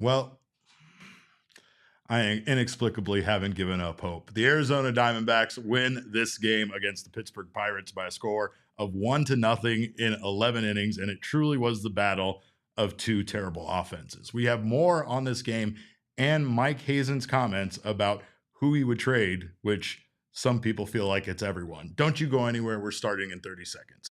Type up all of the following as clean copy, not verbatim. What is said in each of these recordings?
Well, I inexplicably haven't given up hope. The Arizona Diamondbacks win this game against the Pittsburgh Pirates by a score of 1-0 in 11 innings, and it truly was the battle of two terrible offenses. We have more on this game and Mike Hazen's comments about who he would trade, which some people feel like it's everyone. Don't you go anywhere. We're starting in 30 seconds.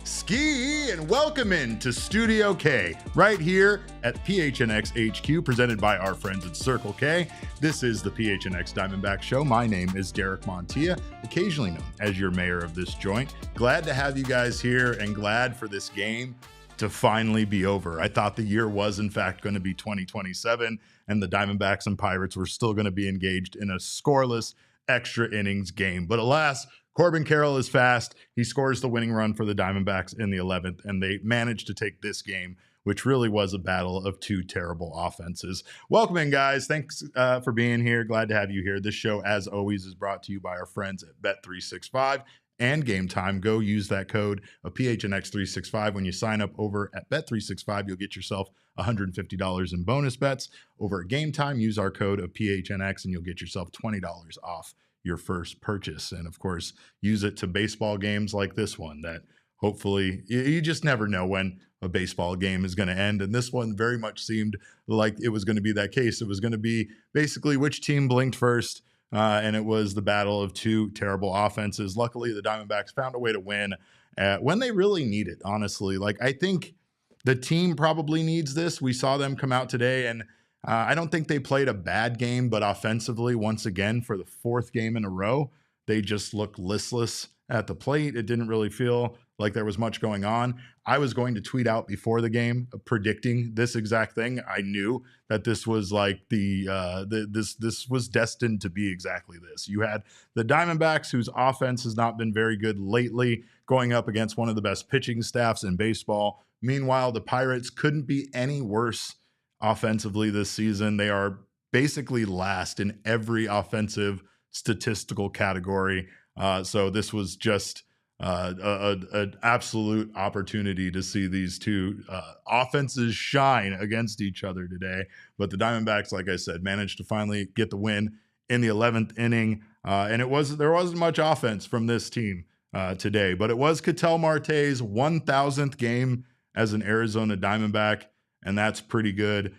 Ski and welcome into Studio K right here at PHNX HQ, presented by our friends at Circle K. This is the PHNX Diamondback Show. My name is Derek Montilla, occasionally known as your mayor of this joint. Glad to have you guys here and glad for this game to finally be over. I thought the year was in fact going to be 2027 and the Diamondbacks and Pirates were still going to be engaged in a scoreless extra innings game. But alas, Corbin Carroll is fast. He scores the winning run for the Diamondbacks in the 11th, and they managed to take this game, which really was a battle of two terrible offenses. Welcome in, guys. Thanks for being here. Glad to have you here. This show, as always, is brought to you by our friends at Bet365 and Game Time. Go use that code of PHNX365 when you sign up over at Bet365. You'll get yourself $150 in bonus bets. Over at Game Time, use our code of PHNX, and you'll get yourself $20 off your first purchase. And of course, use it to baseball games like this one that hopefully you just never know when a baseball game is going to end. And this one very much seemed like it was going to be that case. It was going to be basically which team blinked first. And it was the battle of two terrible offenses. Luckily, the Diamondbacks found a way to win when they really need it, honestly. Like, I think the team probably needs this. We saw them come out today, and I don't think they played a bad game, but offensively, once again, for the fourth game in a row, they just looked listless at the plate. It didn't really feel like there was much going on. I was going to tweet out before the game predicting this exact thing. I knew that this was like this was destined to be exactly this. You had the Diamondbacks, whose offense has not been very good lately, going up against one of the best pitching staffs in baseball. Meanwhile, the Pirates couldn't be any worse offensively this season. They are basically last in every offensive statistical category. So this was just an absolute opportunity to see these two offenses shine against each other today. But the Diamondbacks, like I said, managed to finally get the win in the 11th inning. And there wasn't much offense from this team today, but it was Ketel Marte's 1,000th game as an Arizona Diamondback, and that's pretty good.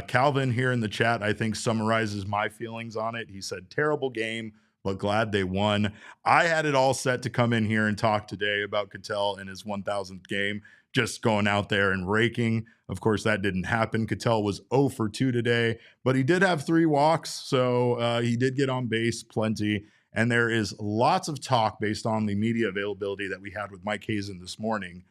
Calvin here in the chat, I think, summarizes my feelings on it. He said, terrible game, but glad they won. I had it all set to come in here and talk today about Ketel in his 1,000th game, just going out there and raking. Of course, that didn't happen. Ketel was 0 for 2 today, but he did have 3 walks, so he did get on base plenty. And there is lots of talk based on the media availability that we had with Mike Hazen this morning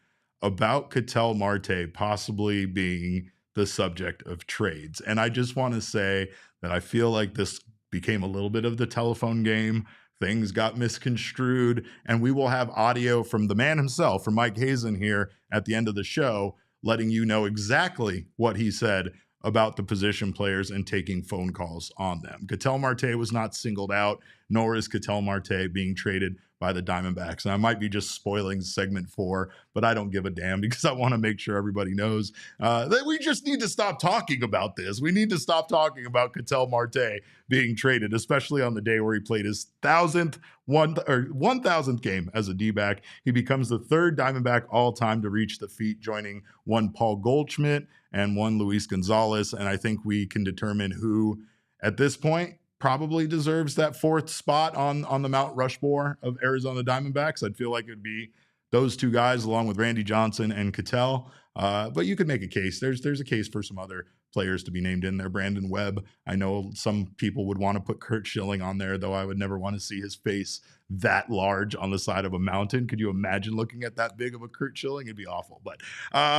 about Ketel Marte possibly being the subject of trades. And I just want to say that I feel like this became a little bit of the telephone game. Things got misconstrued, and we will have audio from the man himself, from Mike Hazen here at the end of the show, letting you know exactly what he said about the position players and taking phone calls on them. Ketel Marte was not singled out, nor is Ketel Marte being traded by the Diamondbacks. And I might be just spoiling segment 4, but I don't give a damn because I want to make sure everybody knows that we just need to stop talking about this. We need to stop talking about Ketel Marte being traded, especially on the day where he played his 1,000th game as a D-back. He becomes the 3rd Diamondback all-time to reach the feat, joining one Paul Goldschmidt and one Luis Gonzalez. And I think we can determine who, at this point, probably deserves that 4th spot on the Mount Rushmore of Arizona Diamondbacks. I'd feel like it would be those two guys along with Randy Johnson and Ketel. But you could make a case. There's a case for some other players to be named in there. Brandon Webb. I know some people would want to put Curt Schilling on there, though I would never want to see his face that large on the side of a mountain. Could you imagine looking at that big of a Curt Schilling? It'd be awful. But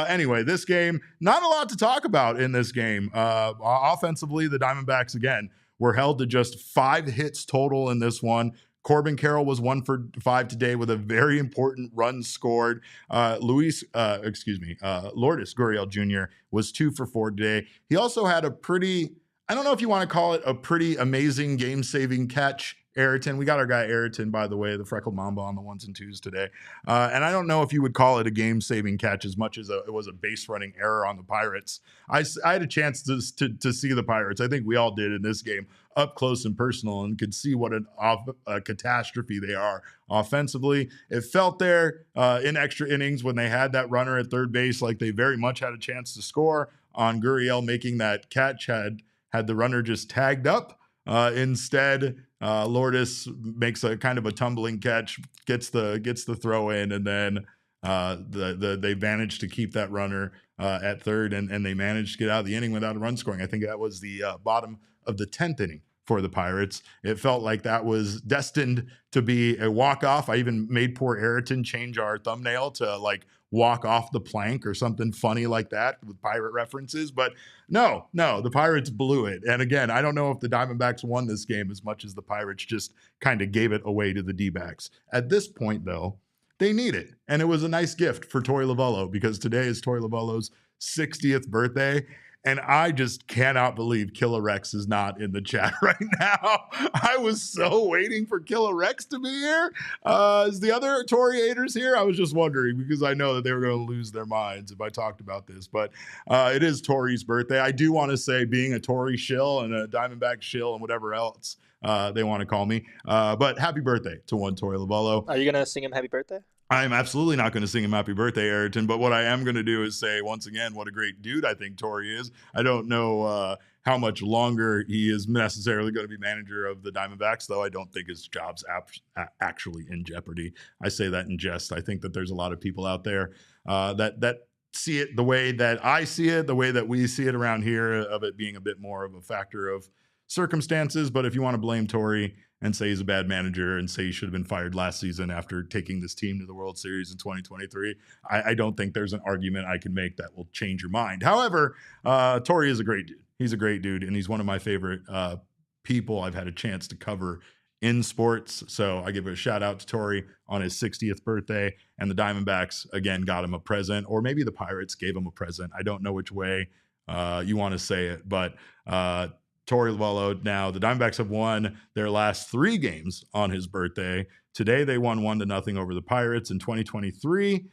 anyway, this game, not a lot to talk about in this game. Offensively, the Diamondbacks, again, were held to just 5 hits total in this one. Corbin Carroll was 1 for 5 today with a very important run scored. Lourdes Gurriel Jr. was 2 for 4 today. He also had a pretty, I don't know if you want to call it a pretty amazing game-saving catch. Aryton, we got our guy Aryton, by the way, the freckled Mamba on the 1s and 2s today. And I don't know if you would call it a game-saving catch as much as it was a base-running error on the Pirates. I had a chance to see the Pirates. I think we all did in this game up close and personal, and could see what a catastrophe they are offensively. It felt there in extra innings when they had that runner at third base, like they very much had a chance to score on Gurriel making that catch had the runner just tagged up. Instead, Lourdes makes a kind of a tumbling catch, gets the throw in, and then they managed to keep that runner at third, and they managed to get out of the inning without a run scoring. I think that was the bottom of the 10th inning for the Pirates. It felt like that was destined to be a walk-off. I even made poor Aryton change our thumbnail to like walk off the plank or something funny like that with Pirate references. But no, the Pirates blew it. And again, I don't know if the Diamondbacks won this game as much as the Pirates just kind of gave it away to the Dbacks. At this point, though, they need it. And it was a nice gift for Torey Lovullo, because today is Torey Lovullo's 60th birthday. And I just cannot believe Killer Rex is not in the chat right now. I was so waiting for Killer Rex to be here. Is the other Tory-ators here? I was just wondering, because I know that they were going to lose their minds if I talked about this. But it is Torey's birthday. I do want to say, being a Tory shill and a Diamondback shill and whatever else they want to call me. But happy birthday to one Torey Lovullo. Are you going to sing him happy birthday? I'm absolutely not going to sing him happy birthday, Aryton, but what I am going to do is say, once again, what a great dude I think Torey is. I don't know how much longer he is necessarily going to be manager of the Diamondbacks, though I don't think his job's actually in jeopardy. I say that in jest. I think that there's a lot of people out there that see it the way that I see it, the way that we see it around here, of it being a bit more of a factor of circumstances. But if you want to blame Torey and say he's a bad manager and say he should have been fired last season after taking this team to the World Series in 2023, I don't think there's an argument I can make that will change your mind. However, Torey is a great dude. He's a great dude, and he's one of my favorite people I've had a chance to cover in sports. So I give a shout out to Torey on his 60th birthday, and the Diamondbacks, again, got him a present, or maybe the Pirates gave him a present. I don't know which way you want to say it, but Torey Lovullo. Now, the Diamondbacks have won their last 3 games on his birthday. Today, they won 1-0 over the Pirates. In 2023,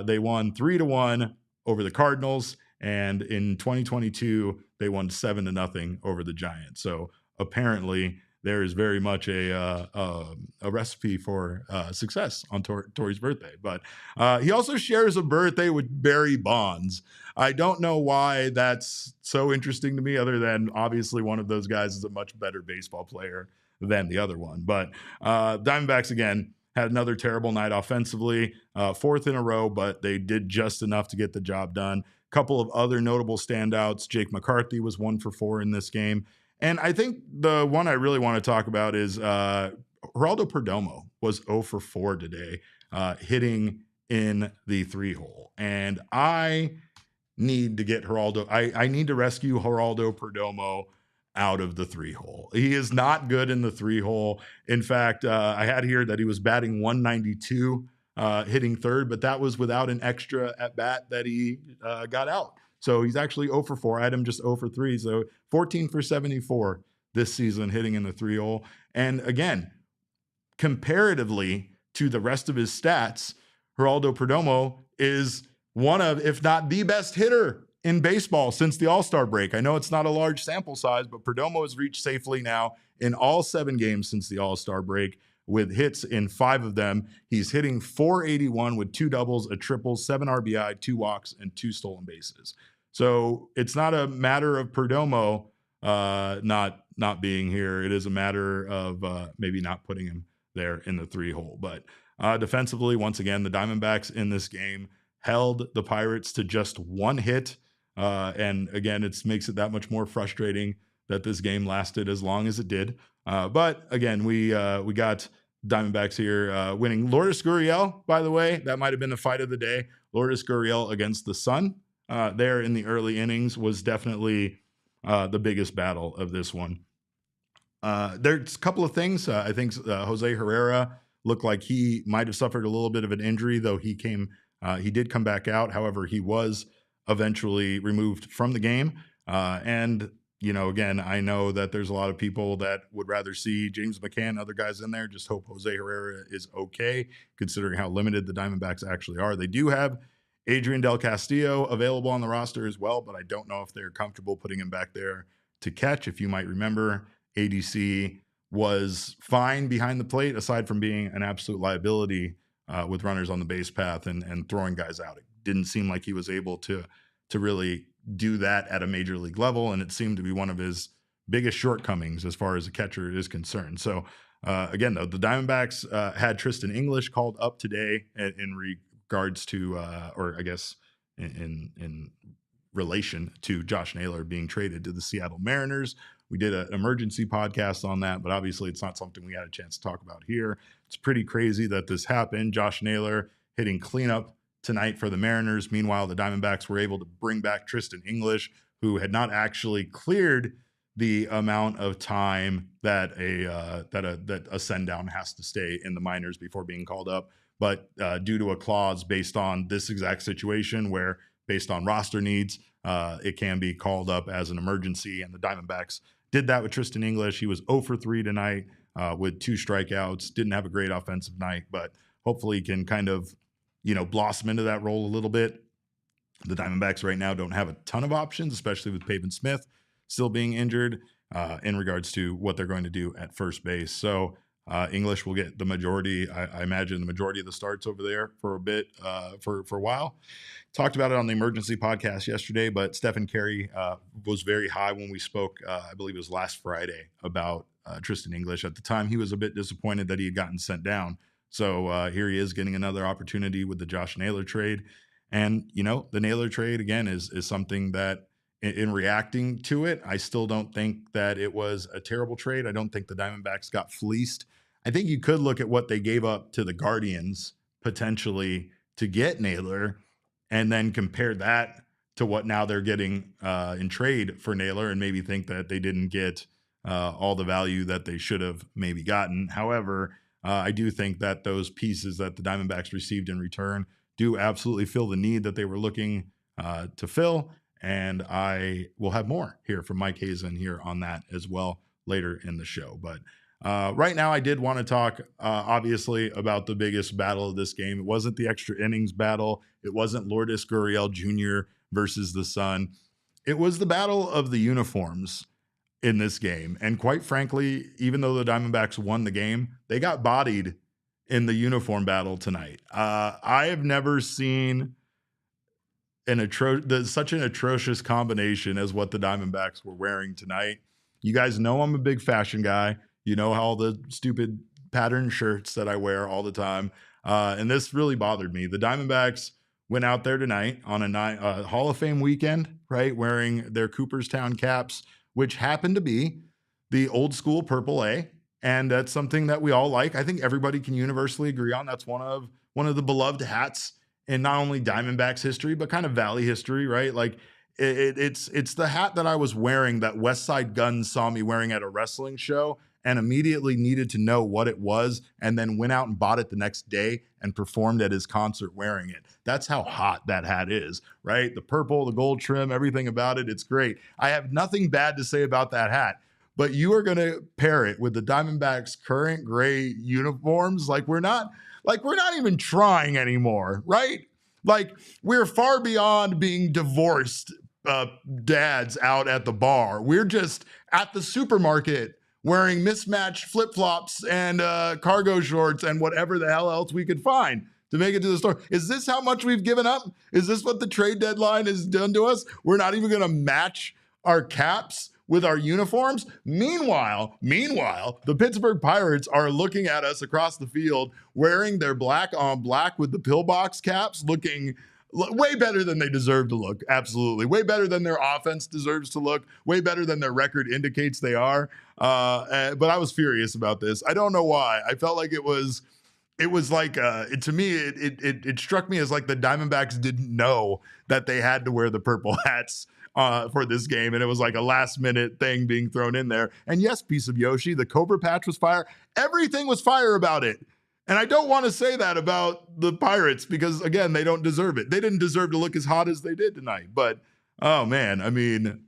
they won 3-1 over the Cardinals. And in 2022, they won 7-0 over the Giants. So apparently, there is very much a recipe for success on Torey's birthday. But he also shares a birthday with Barry Bonds. I don't know why that's so interesting to me, other than obviously one of those guys is a much better baseball player than the other one. But Diamondbacks, again, had another terrible night offensively, 4th in a row, but they did just enough to get the job done. A couple of other notable standouts. Jake McCarthy was 1 for 4 in this game. And I think the one I really want to talk about is Geraldo Perdomo was 0 for 4 today, hitting in the 3-hole. And I need to get Geraldo. I need to rescue Geraldo Perdomo out of the 3-hole. He is not good in the 3-hole. In fact, I had here that he was batting 192, hitting third, but that was without an extra at bat that he got out. So he's actually 0 for 4. I had him just 0 for 3. So 14 for 74 this season hitting in the 3-hole. And again, comparatively to the rest of his stats, Geraldo Perdomo is one of, if not the best hitter in baseball since the All-Star break. I know it's not a large sample size, but Perdomo has reached safely now in all 7 games since the All-Star break, with hits in 5 of them. He's hitting .481 with 2 doubles, a triple, 7 RBI, 2 walks, and 2 stolen bases. So it's not a matter of Perdomo not being here. It is a matter of maybe not putting him there in the 3-hole. But defensively, once again, the Diamondbacks in this game held the Pirates to just 1 hit. And again, it makes it that much more frustrating that this game lasted as long as it did. But again, we got Diamondbacks here winning. Lourdes Gurriel, by the way, that might have been the fight of the day. Lourdes Gurriel against the Sun there in the early innings was definitely the biggest battle of this one. There's a couple of things. I think Jose Herrera looked like he might have suffered a little bit of an injury, though he did come back out. However, he was eventually removed from the game. And, again, I know that there's a lot of people that would rather see James McCann and other guys in there. Just hope Jose Herrera is okay, considering how limited the Diamondbacks actually are. They do have Adrian Del Castillo available on the roster as well, but I don't know if they're comfortable putting him back there to catch. If you might remember, ADC was fine behind the plate, aside from being an absolute liability with runners on the base path and throwing guys out. It didn't seem like he was able to really do that at a major league level, and it seemed to be one of his biggest shortcomings as far as a catcher is concerned. So again, though, the Diamondbacks had Tristan English called up today in regards to, or I guess in relation to Josh Naylor being traded to the Seattle Mariners. We did an emergency podcast on that, but obviously it's not something we had a chance to talk about here. It's pretty crazy that this happened. Josh Naylor hitting cleanup tonight for the Mariners. Meanwhile, the Diamondbacks were able to bring back Tristan English, who had not actually cleared the amount of time that a send down has to stay in the minors before being called up. But due to a clause based on this exact situation where based on roster needs, it can be called up as an emergency, and the Diamondbacks did that with Tristan English. He was 0 for 3 tonight with 2 strikeouts. Didn't have a great offensive night, but hopefully he can kind of, blossom into that role a little bit. The Diamondbacks right now don't have a ton of options, especially with Pavin Smith still being injured in regards to what they're going to do at first base. So English will get the majority, I imagine, the majority of the starts over there for a bit, for a while. Talked about it on the emergency podcast yesterday, but Stephen Carey was very high when we spoke, I believe it was last Friday, about Tristan English. At the time, he was a bit disappointed that he had gotten sent down. So here he is getting another opportunity with the Josh Naylor trade. And, the Naylor trade, again, is something that in reacting to it, I still don't think that it was a terrible trade. I don't think the Diamondbacks got fleeced. I think you could look at what they gave up to the Guardians potentially to get Naylor and then compare that to what now they're getting in trade for Naylor and maybe think that they didn't get all the value that they should have maybe gotten. However, I do think that those pieces that the Diamondbacks received in return do absolutely fill the need that they were looking to fill. And I will have more here from Mike Hazen here on that as well later in the show. But right now, I did want to talk, obviously, about the biggest battle of this game. It wasn't the extra innings battle. It wasn't Lourdes Gurriel Jr. versus the Sun. It was the battle of the uniforms in this game. And quite frankly, even though the Diamondbacks won the game, they got bodied in the uniform battle tonight. I have never seen such an atrocious combination as what the Diamondbacks were wearing tonight. You guys know I'm a big fashion guy. You know all the stupid pattern shirts that I wear all the time. And this really bothered me. The Diamondbacks went out there tonight on a Hall of Fame weekend, right, wearing their Cooperstown caps, which happened to be the old school purple A. And that's something that we all like. I think everybody can universally agree on. That's one of the beloved hats in not only Diamondbacks history, but kind of Valley history, right? Like it's the hat that I was wearing that West Side Gun saw me wearing at a wrestling show and immediately needed to know what it was and then went out and bought it the next day and performed at his concert wearing it. That's how hot that hat is, right? The purple, the gold trim, everything about it. It's great. I have nothing bad to say about that hat, but you are going to pair it with the Diamondbacks' current gray uniforms. Like we're not even trying anymore, right? Like we're far beyond being divorced dads out at the bar. We're just at the supermarket wearing mismatched flip-flops and cargo shorts and whatever the hell else we could find to make it to the store. Is this how much we've given up? Is this what the trade deadline has done to us? We're not even going to match our caps with our uniforms. Meanwhile, the Pittsburgh Pirates are looking at us across the field wearing their black on black with the pillbox caps, looking way better than they deserve to look. Absolutely. Way better than their offense deserves to look. Way better than their record indicates they are. But I was furious about this. I don't know why. I felt like it was like to me it struck me as like the Diamondbacks didn't know that they had to wear the purple hats for this game, and it was like a last minute thing being thrown in there. And yes, piece of Yoshi, the Cobra patch was fire. Everything was fire about it. And I don't want to say that about the Pirates because, again, they don't deserve it. They didn't deserve to look as hot as they did tonight. But, oh, man, I mean,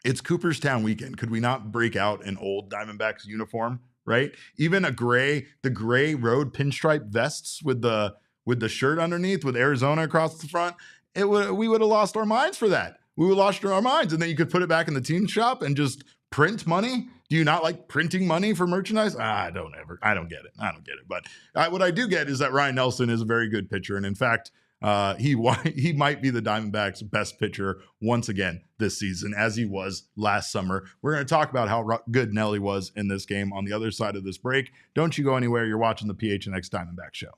it's Cooperstown weekend. Could we not break out an old Diamondbacks uniform, right? Even the gray road pinstripe vests with the shirt underneath with Arizona across the front, we would have lost our minds for that. We would have lost our minds. And then you could put it back in the team shop and just print money. Do you not like printing money for merchandise? I don't get it. But what I do get is that Ryne Nelson is a very good pitcher. And in fact, he might be the Diamondbacks' best pitcher once again this season, as he was last summer. We're going to talk about how good Nelly was in this game on the other side of this break. Don't you go anywhere. You're watching the PHNX Diamondback Show.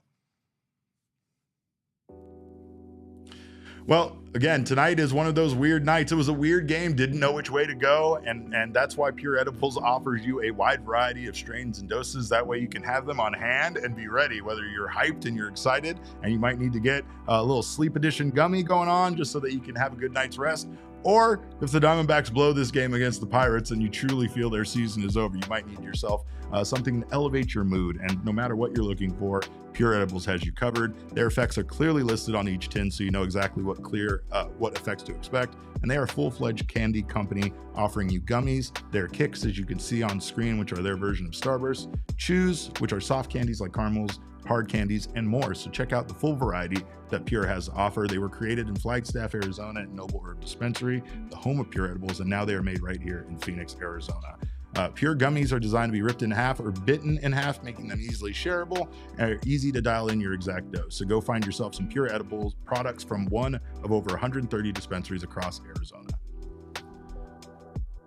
Well, again, tonight is one of those weird nights. It was a weird game, didn't know which way to go, and that's why Pure Edibles offers you a wide variety of strains and doses. That way you can have them on hand and be ready, whether you're hyped and you're excited and you might need to get a little sleep edition gummy going on just so that you can have a good night's rest. Or if the Diamondbacks blow this game against the Pirates and you truly feel their season is over, you might need yourself something to elevate your mood. And no matter what you're looking for, Pure Edibles has you covered. Their effects are clearly listed on each tin, so you know exactly what effects to expect. And they are a full-fledged candy company offering you gummies. Their kicks, as you can see on screen, which are their version of Starburst. Chews, which are soft candies like caramels, hard candies, and more. So check out the full variety that Pure has to offer. They were created in Flagstaff, Arizona at Noble Herb Dispensary, the home of Pure Edibles, and now they are made right here in Phoenix, Arizona. Pure gummies are designed to be ripped in half or bitten in half, making them easily shareable and easy to dial in your exact dose. So go find yourself some Pure Edibles products from one of over 130 dispensaries across Arizona.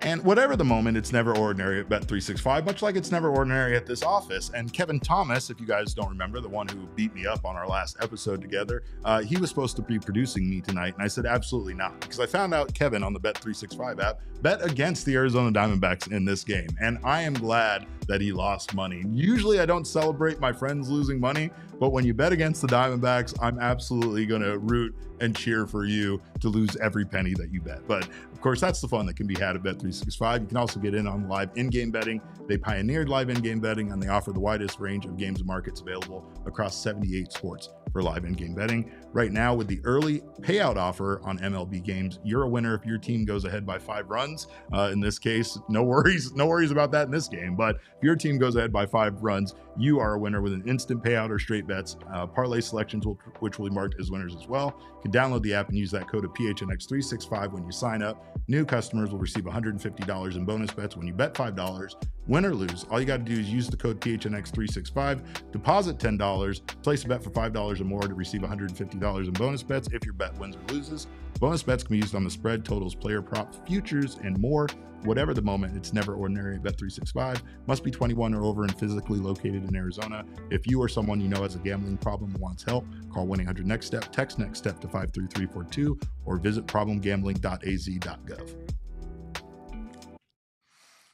And whatever the moment, it's never ordinary at Bet365, much like it's never ordinary at this office. And Kevin Thomas, if you guys don't remember, the one who beat me up on our last episode together, he was supposed to be producing me tonight. And I said, absolutely not, because I found out Kevin on the Bet365 app bet against the Arizona Diamondbacks in this game. And I am glad that he lost money. Usually I don't celebrate my friends losing money, but when you bet against the Diamondbacks, I'm absolutely going to root and cheer for you to lose every penny that you bet. But of course, that's the fun that can be had at Bet365. You can also get in on live in-game betting. They pioneered live in-game betting, and they offer the widest range of games and markets available across 78 sports for live in-game betting. Right now, with the early payout offer on MLB games, you're a winner if your team goes ahead by 5 runs. In this case, no worries about that in this game. But if your team goes ahead by 5 runs, you are a winner with an instant payout or straight bets. Parlay selections, which will be marked as winners as well. You can download the app and use that code of PHNX365 when you sign up. New customers will receive $150 in bonus bets when you bet $5. Win or lose, all you got to do is use the code PHNX365, deposit $10, place a bet for $5 or more to receive $150 in bonus bets if your bet wins or loses. Bonus bets can be used on the spread, totals, player props, futures, and more. Whatever the moment, it's never ordinary at Bet365. Must be 21 or over and physically located in Arizona. If you or someone you know has a gambling problem and wants help, call 1-800-NEXT-STEP, text NEXT STEP to 53342, or visit problemgambling.az.gov.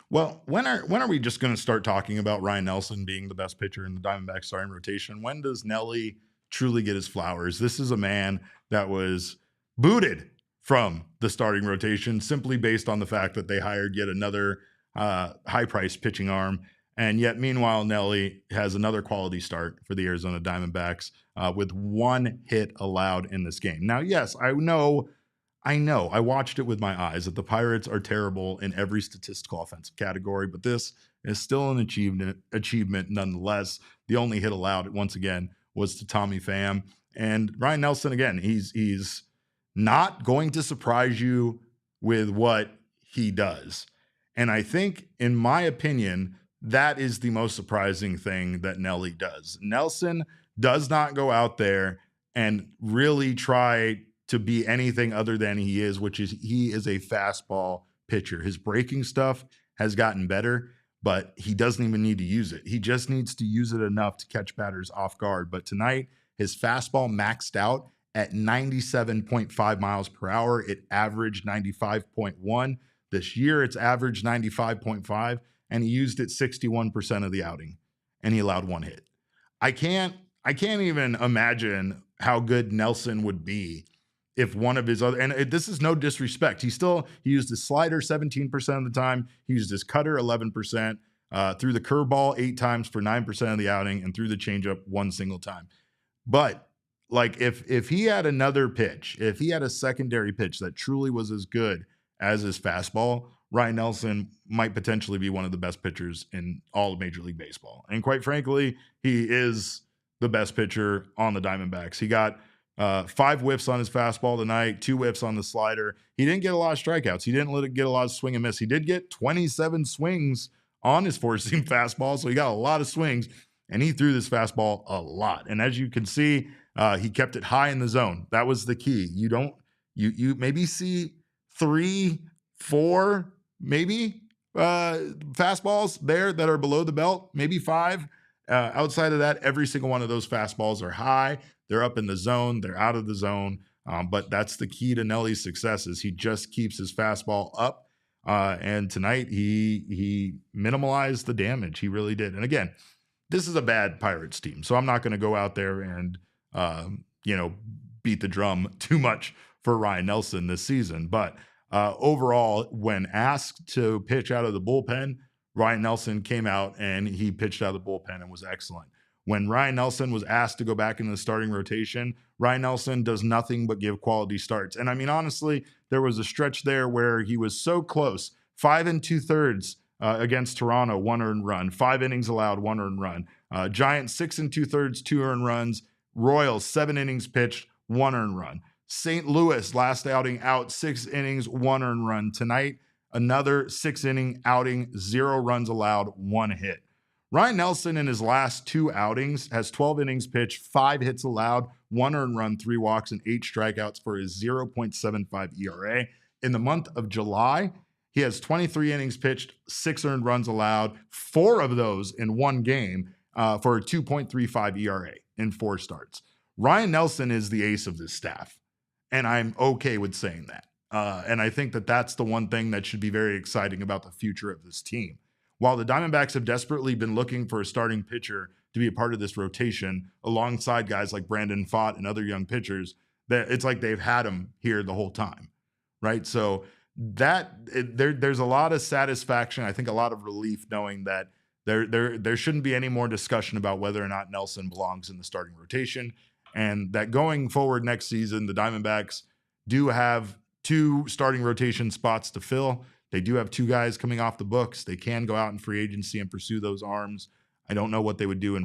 Well, when are we just going to start talking about Ryne Nelson being the best pitcher in the Diamondbacks starting rotation? When does Nelly truly get his flowers? This is a man that was booted from the starting rotation simply based on the fact that they hired yet another high-priced pitching arm. And yet, meanwhile, Nelly has another quality start for the Arizona Diamondbacks with 1 hit allowed in this game. Now, yes, I know, I watched it with my eyes that the Pirates are terrible in every statistical offensive category, but this is still an achievement nonetheless. The only hit allowed, once again, was to Tommy Pham. And Ryne Nelson, again, he's not going to surprise you with what he does. And I think, in my opinion, that is the most surprising thing that Nelly does. Nelson does not go out there and really try to be anything other than he is, which is he is a fastball pitcher. His breaking stuff has gotten better, but he doesn't even need to use it. He just needs to use it enough to catch batters off guard. But tonight, his fastball maxed out at 97.5 miles per hour. It averaged 95.1. This year, it's averaged 95.5, and he used it 61% of the outing, and he allowed one hit. I can't even imagine how good Nelson would be if one of his other, and this is no disrespect. He used his slider 17% of the time. He used his cutter 11%, threw the curveball 8 times for 9% of the outing, and threw the changeup 1 single time. But like if he had another pitch, if he had a secondary pitch that truly was as good as his fastball, Ryne Nelson might potentially be one of the best pitchers in all of Major League Baseball. And quite frankly, he is the best pitcher on the Diamondbacks. He got 5 whiffs on his fastball tonight, 2 whiffs on the slider. He didn't get a lot of strikeouts. He didn't let it get a lot of swing and miss. He did get 27 swings on his 4-seam fastball, so he got a lot of swings, and he threw this fastball a lot. And as you can see, he kept it high in the zone. That was the key. You maybe see 3, 4, maybe fastballs there that are below the belt, maybe 5. Outside of that, every single one of those fastballs are high. They're up in the zone. They're out of the zone. But that's the key to Nelly's success is he just keeps his fastball up. And tonight he minimalized the damage. He really did. And again, this is a bad Pirates team, so I'm not going to go out there and beat the drum too much for Ryne Nelson this season. But overall, when asked to pitch out of the bullpen, Ryne Nelson came out and he pitched out of the bullpen and was excellent. When Ryne Nelson was asked to go back into the starting rotation, Ryne Nelson does nothing but give quality starts. And I mean, honestly, there was a stretch there where he was so close. 5 2/3 against Toronto, 1 earned run. 5 innings allowed, 1 earned run. Giants, 6 2/3, 2 earned runs. Royals, 7 innings pitched, 1 earned run. St. Louis, last outing out, 6 innings, 1 earned run. Tonight, another 6-inning outing, 0 runs allowed, 1 hit. Ryne Nelson in his last 2 outings has 12 innings pitched, 5 hits allowed, 1 earned run, 3 walks, and 8 strikeouts for his 0.75 ERA. In the month of July, he has 23 innings pitched, 6 earned runs allowed, 4 of those in 1 game for a 2.35 ERA in 4 starts. Ryne Nelson is the ace of this staff, and I'm okay with saying that. And I think that that's the one thing that should be very exciting about the future of this team. While the Diamondbacks have desperately been looking for a starting pitcher to be a part of this rotation alongside guys like Brandon Pfaadt and other young pitchers, that it's like they've had him here the whole time, right? So there's a lot of satisfaction, I think a lot of relief knowing that there shouldn't be any more discussion about whether or not Nelson belongs in the starting rotation, and that going forward next season, the Diamondbacks do have 2 starting rotation spots to fill. They do have 2 guys coming off the books. They can go out in free agency and pursue those arms. I don't know what they would do in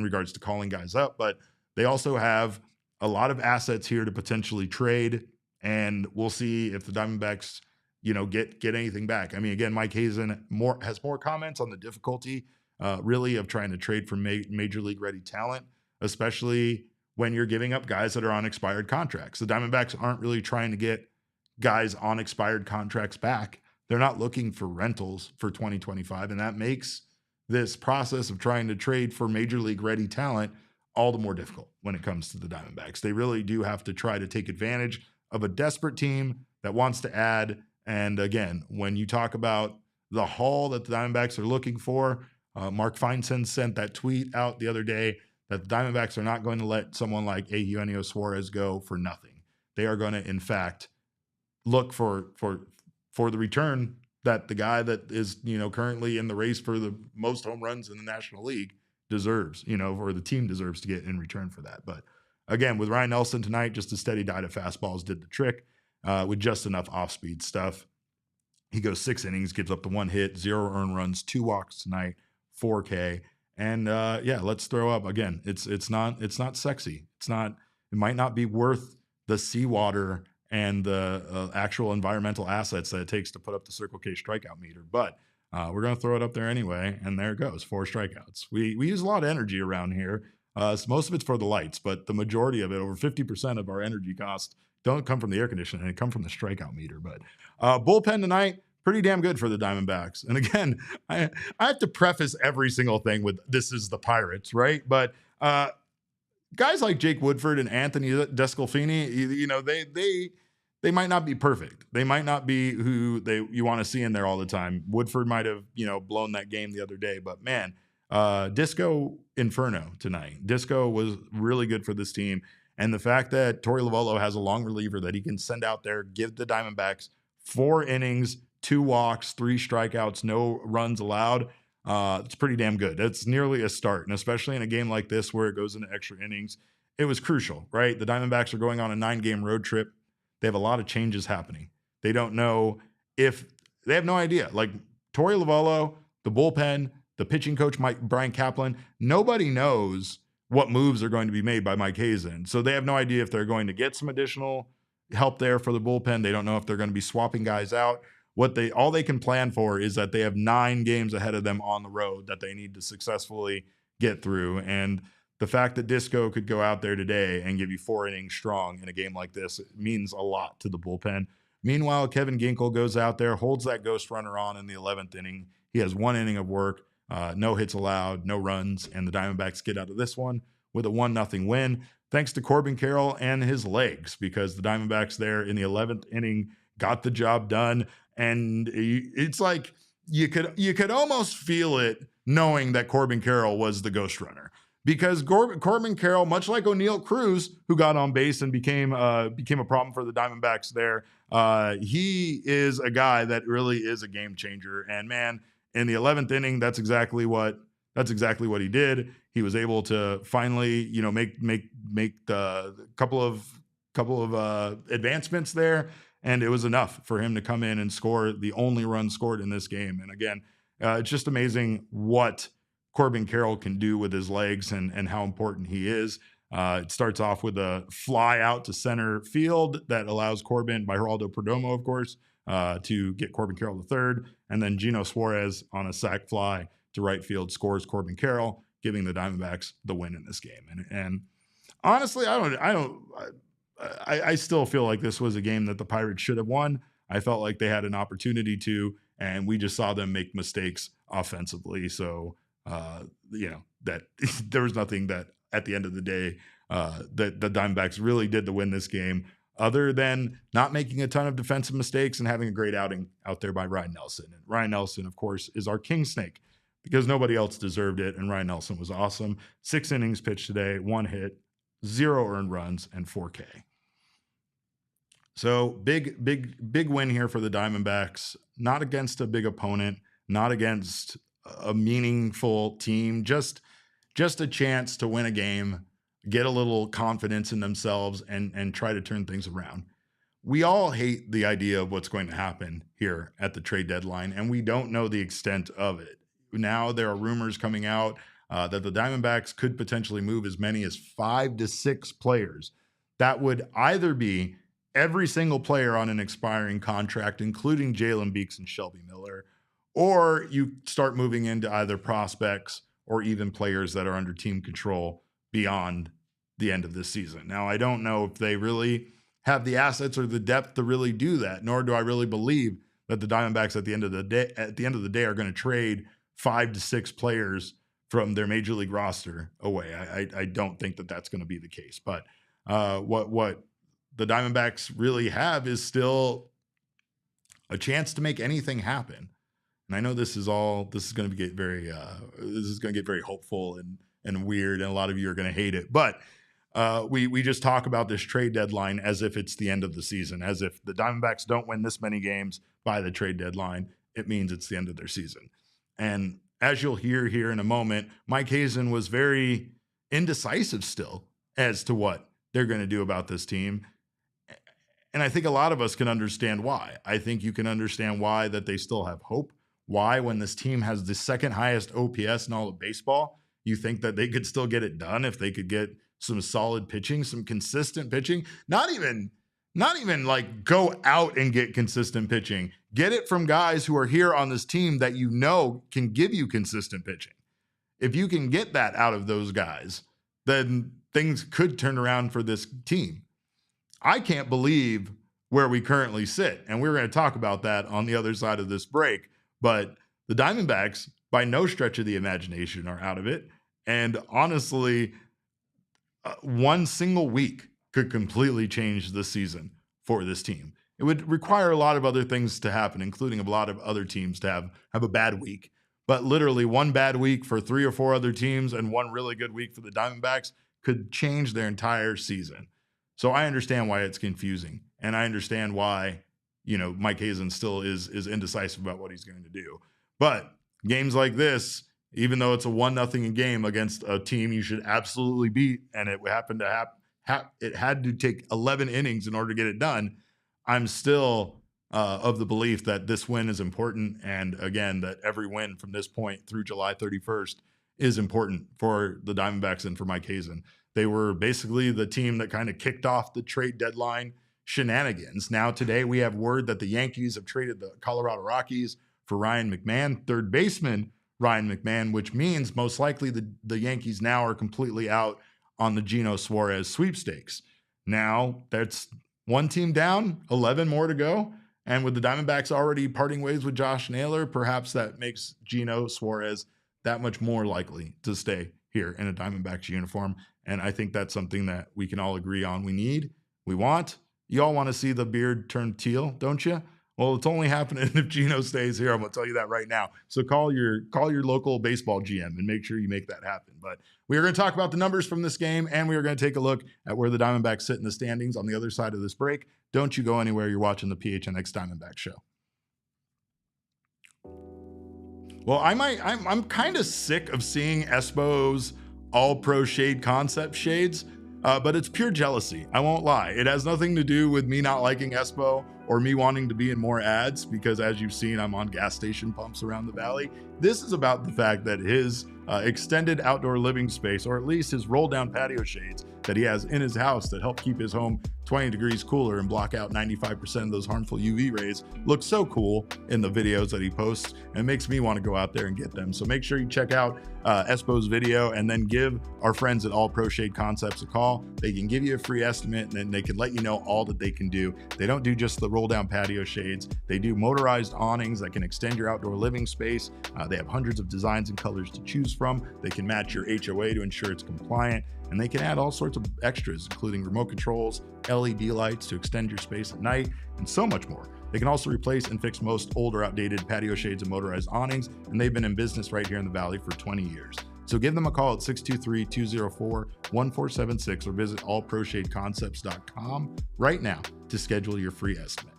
regards to calling guys up, but they also have a lot of assets here to potentially trade, and we'll see if the Diamondbacks, get anything back. I mean, again, Mike Hazen has more comments on the difficulty, really, of trying to trade for major league ready talent, especially when you're giving up guys that are on expired contracts. The Diamondbacks aren't really trying to get guys on expired contracts back. They're not looking for rentals for 2025, and that makes this process of trying to trade for major league ready talent all the more difficult when it comes to the Diamondbacks. They really do have to try to take advantage of a desperate team that wants to add. And again, when you talk about the haul that the Diamondbacks are looking for, Mark Feinsand sent that tweet out the other day that the Diamondbacks are not going to let someone like Eugenio Suarez go for nothing. They are going to, in fact, look for the return that the guy that is, currently in the race for the most home runs in the National League deserves, or the team deserves to get in return for that. But again, with Ryne Nelson tonight, just a steady diet of fastballs did the trick with just enough off-speed stuff. He goes 6 innings, gives up the 1 hit, 0 earned runs, 2 walks tonight, 4K. And let's throw up again. It's not sexy. It might not be worth the seawater and the actual environmental assets that it takes to put up the Circle K strikeout meter. But we're going to throw it up there anyway, and there it goes, 4 strikeouts. We use a lot of energy around here. So most of it's for the lights, but the majority of it, over 50% of our energy costs, don't come from the air conditioning. They come from the strikeout meter. But bullpen tonight, pretty damn good for the Diamondbacks. And again, I have to preface every single thing with this is the Pirates, right? But guys like Jake Woodford and Anthony Descalfini, they might not be perfect. They might not be who you want to see in there all the time. Woodford might have, blown that game the other day, but man, Disco Inferno tonight. Disco was really good for this team. And the fact that Torey Lovullo has a long reliever that he can send out there, give the Diamondbacks 4 innings, 2 walks, 3 strikeouts, no runs allowed. It's pretty damn good. That's nearly a start. And especially in a game like this where it goes into extra innings, it was crucial, right? The Diamondbacks are going on a 9-game road trip. They have a lot of changes happening. They don't know they have no idea. Like Torey Lovullo, the bullpen, the pitching coach, Brian Kaplan, nobody knows what moves are going to be made by Mike Hazen. So they have no idea if they're going to get some additional help there for the bullpen. They don't know if they're going to be swapping guys out. All they can plan for is that they have 9 games ahead of them on the road that they need to successfully get through. And the fact that Disco could go out there today and give you 4 innings strong in a game like this means a lot to the bullpen. Meanwhile, Kevin Ginkel goes out there, holds that ghost runner on in the 11th inning. He has 1 inning of work, no hits allowed, no runs, and the Diamondbacks get out of this one with a 1-0 win, thanks to Corbin Carroll and his legs, because the Diamondbacks there in the 11th inning got the job done. And it's like you could almost feel it knowing that Corbin Carroll was the ghost runner. Because Corbin Carroll, much like O'Neal Cruz, who got on base and became a problem for the Diamondbacks there, he is a guy that really is a game changer. And man, in the 11th inning, that's exactly what he did. He was able to finally, make the couple of advancements there, and it was enough for him to come in and score the only run scored in this game. And again, it's just amazing what Corbin Carroll can do with his legs and how important he is. It starts off with a fly out to center field that allows Corbin, by Geraldo Perdomo, of course, to get Corbin Carroll to third. And then Gino Suarez on a sac fly to right field scores Corbin Carroll, giving the Diamondbacks the win in this game. And honestly, I still feel like this was a game that the Pirates should have won. I felt like they had an opportunity to, and we just saw them make mistakes offensively. So, that there was nothing that at the end of the day that the Diamondbacks really did to win this game, other than not making a ton of defensive mistakes and having a great outing out there by Ryne Nelson. And Ryne Nelson, of course, is our king snake because nobody else deserved it. And Ryne Nelson was awesome. 6 innings pitched today, 1 hit, 0 earned runs, and 4K. So big win here for the Diamondbacks, not against a big opponent, not against a meaningful team, just a chance to win a game, get a little confidence in themselves, and try to turn things around. We all hate the idea of what's going to happen here at the trade deadline, and we don't know the extent of it. Now there are rumors coming out that the Diamondbacks could potentially move as many as 5 to 6 players. That would either be every single player on an expiring contract, including Jalen Beeks and Shelby Miller, or you start moving into either prospects or even players that are under team control beyond the end of this season. Now, I don't know if they really have the assets or the depth to really do that, nor do I really believe that the Diamondbacks at the end of the day are going to trade 5 to 6 players from their major league roster away. I don't think that that's going to be the case. But what the Diamondbacks really have is still a chance to make anything happen. And I know this is going to get very hopeful and weird, and a lot of you are going to hate it. But we just talk about this trade deadline as if it's the end of the season, as if the Diamondbacks don't win this many games by the trade deadline, it means it's the end of their season. And as you'll hear here in a moment, Mike Hazen was very indecisive still as to what they're going to do about this team. And I think a lot of us can understand why. I think you can understand why that they still have hope. Why, when this team has the second highest OPS in all of baseball, you think that they could still get it done if they could get some solid pitching, some consistent pitching, not even like go out and get consistent pitching. Get it from guys who are here on this team that you know can give you consistent pitching. If you can get that out of those guys, then things could turn around for this team. I can't believe where we currently sit, and we're going to talk about that on the other side of this break. But the Diamondbacks, by no stretch of the imagination, are out of it. And honestly, one single week could completely change the season for this team. It would require a lot of other things to happen, including a lot of other teams to have a bad week. But literally one bad week for 3 or 4 other teams and one really good week for the Diamondbacks could change their entire season. So I understand why it's confusing. And I understand why, Mike Hazen still is indecisive about what he's going to do. But games like this, even though it's a 1-0 game against a team you should absolutely beat, and it happened to it had to take 11 innings in order to get it done, I'm still of the belief that this win is important. And again, that every win from this point through July 31st is important for the Diamondbacks and for Mike Hazen. They were basically the team that kind of kicked off the trade deadline shenanigans. Now, today we have word that the Yankees have traded the Colorado Rockies for Ryan McMahon, third baseman Ryan McMahon, which means most likely the Yankees now are completely out on the Gino Suarez sweepstakes. Now, that's one team down, 11 more to go. And with the Diamondbacks already parting ways with Josh Naylor, perhaps that makes Gino Suarez that much more likely to stay here in a Diamondbacks uniform. And I think that's something that we can all agree on. We want. You all want to see the beard turn teal, don't you? Well, it's only happening if Gino stays here. I'm going to tell you that right now. So call your local baseball GM and make sure you make that happen. But we are going to talk about the numbers from this game, and we are going to take a look at where the Diamondbacks sit in the standings on the other side of this break. Don't you go anywhere. You're watching the PHNX Diamondbacks show. Well, I'm kind of sick of seeing Espo's all-pro shade concept shades, but it's pure jealousy. I won't lie. It has nothing to do with me not liking Espo or me wanting to be in more ads, because as you've seen, I'm on gas station pumps around the valley. This is about the fact that his extended outdoor living space, or at least his roll-down patio shades that he has in his house that help keep his home 20 degrees cooler and block out 95% of those harmful UV rays, look so cool in the videos that he posts, and makes me want to go out there and get them. So make sure you check out Espo's video, and then give our friends at All Pro Shade Concepts a call. They can give you a free estimate, and then they can let you know all that they can do. They don't do just the roll-down patio shades. They do motorized awnings that can extend your outdoor living space. They have hundreds of designs and colors to choose from. They can match your HOA to ensure it's compliant, and they can add all sorts of extras, including remote controls, LED lights to extend your space at night, and so much more. They can also replace and fix most old or outdated patio shades and motorized awnings, and they've been in business right here in the Valley for 20 years. So give them a call at 623-204-1476 or visit allproshadeconcepts.com right now to schedule your free estimate.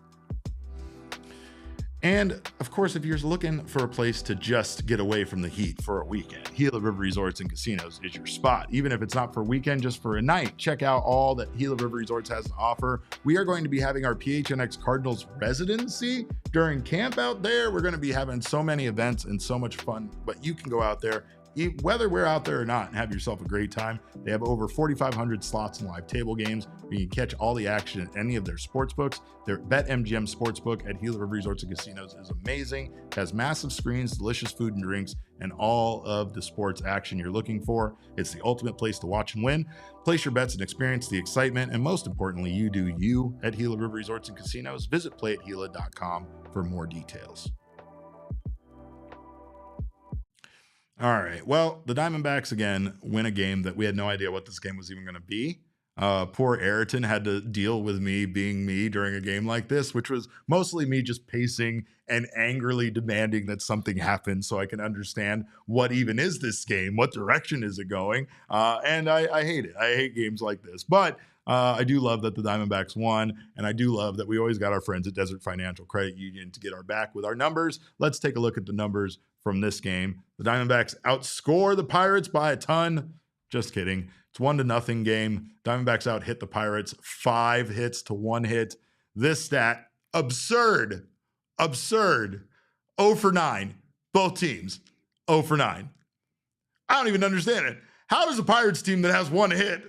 And of course, if you're looking for a place to just get away from the heat for a weekend, Gila River Resorts and Casinos is your spot. Even if it's not for a weekend, just for a night, check out all that Gila River Resorts has to offer. We are going to be having our PHNX Cardinals residency during camp out there. We're going to be having so many events and so much fun, but you can go out there, whether we're out there or not, and have yourself a great time. They have over 4,500 slots and live table games where you can catch all the action at any of their sports books. Their BetMGM Sportsbook at Gila River Resorts and Casinos is amazing. It has massive screens, delicious food and drinks, and all of the sports action you're looking for. It's the ultimate place to watch and win. Place your bets and experience the excitement, and most importantly, you do you at Gila River Resorts and Casinos. Visit playatgila.com for more details. All right. Well, the Diamondbacks again win a game that we had no idea what this game was even going to be. Poor Aryton had to deal with me being me during a game like this, which was mostly me just pacing and angrily demanding that something happen so I can understand what even is this game, what direction is it going, and I hate it. I hate games like this, but I do love that the Diamondbacks won, and I do love that we always got our friends at Desert Financial Credit Union to get our back with our numbers. Let's take a look at the numbers from this game. The Diamondbacks outscore the Pirates by a ton. Just kidding. It's 1-0 game. Diamondbacks out hit the Pirates 5 hits to 1 hit. This stat, absurd. 0 for 9. Both teams, 0 for 9. I don't even understand it. How does a Pirates team that has 1 hit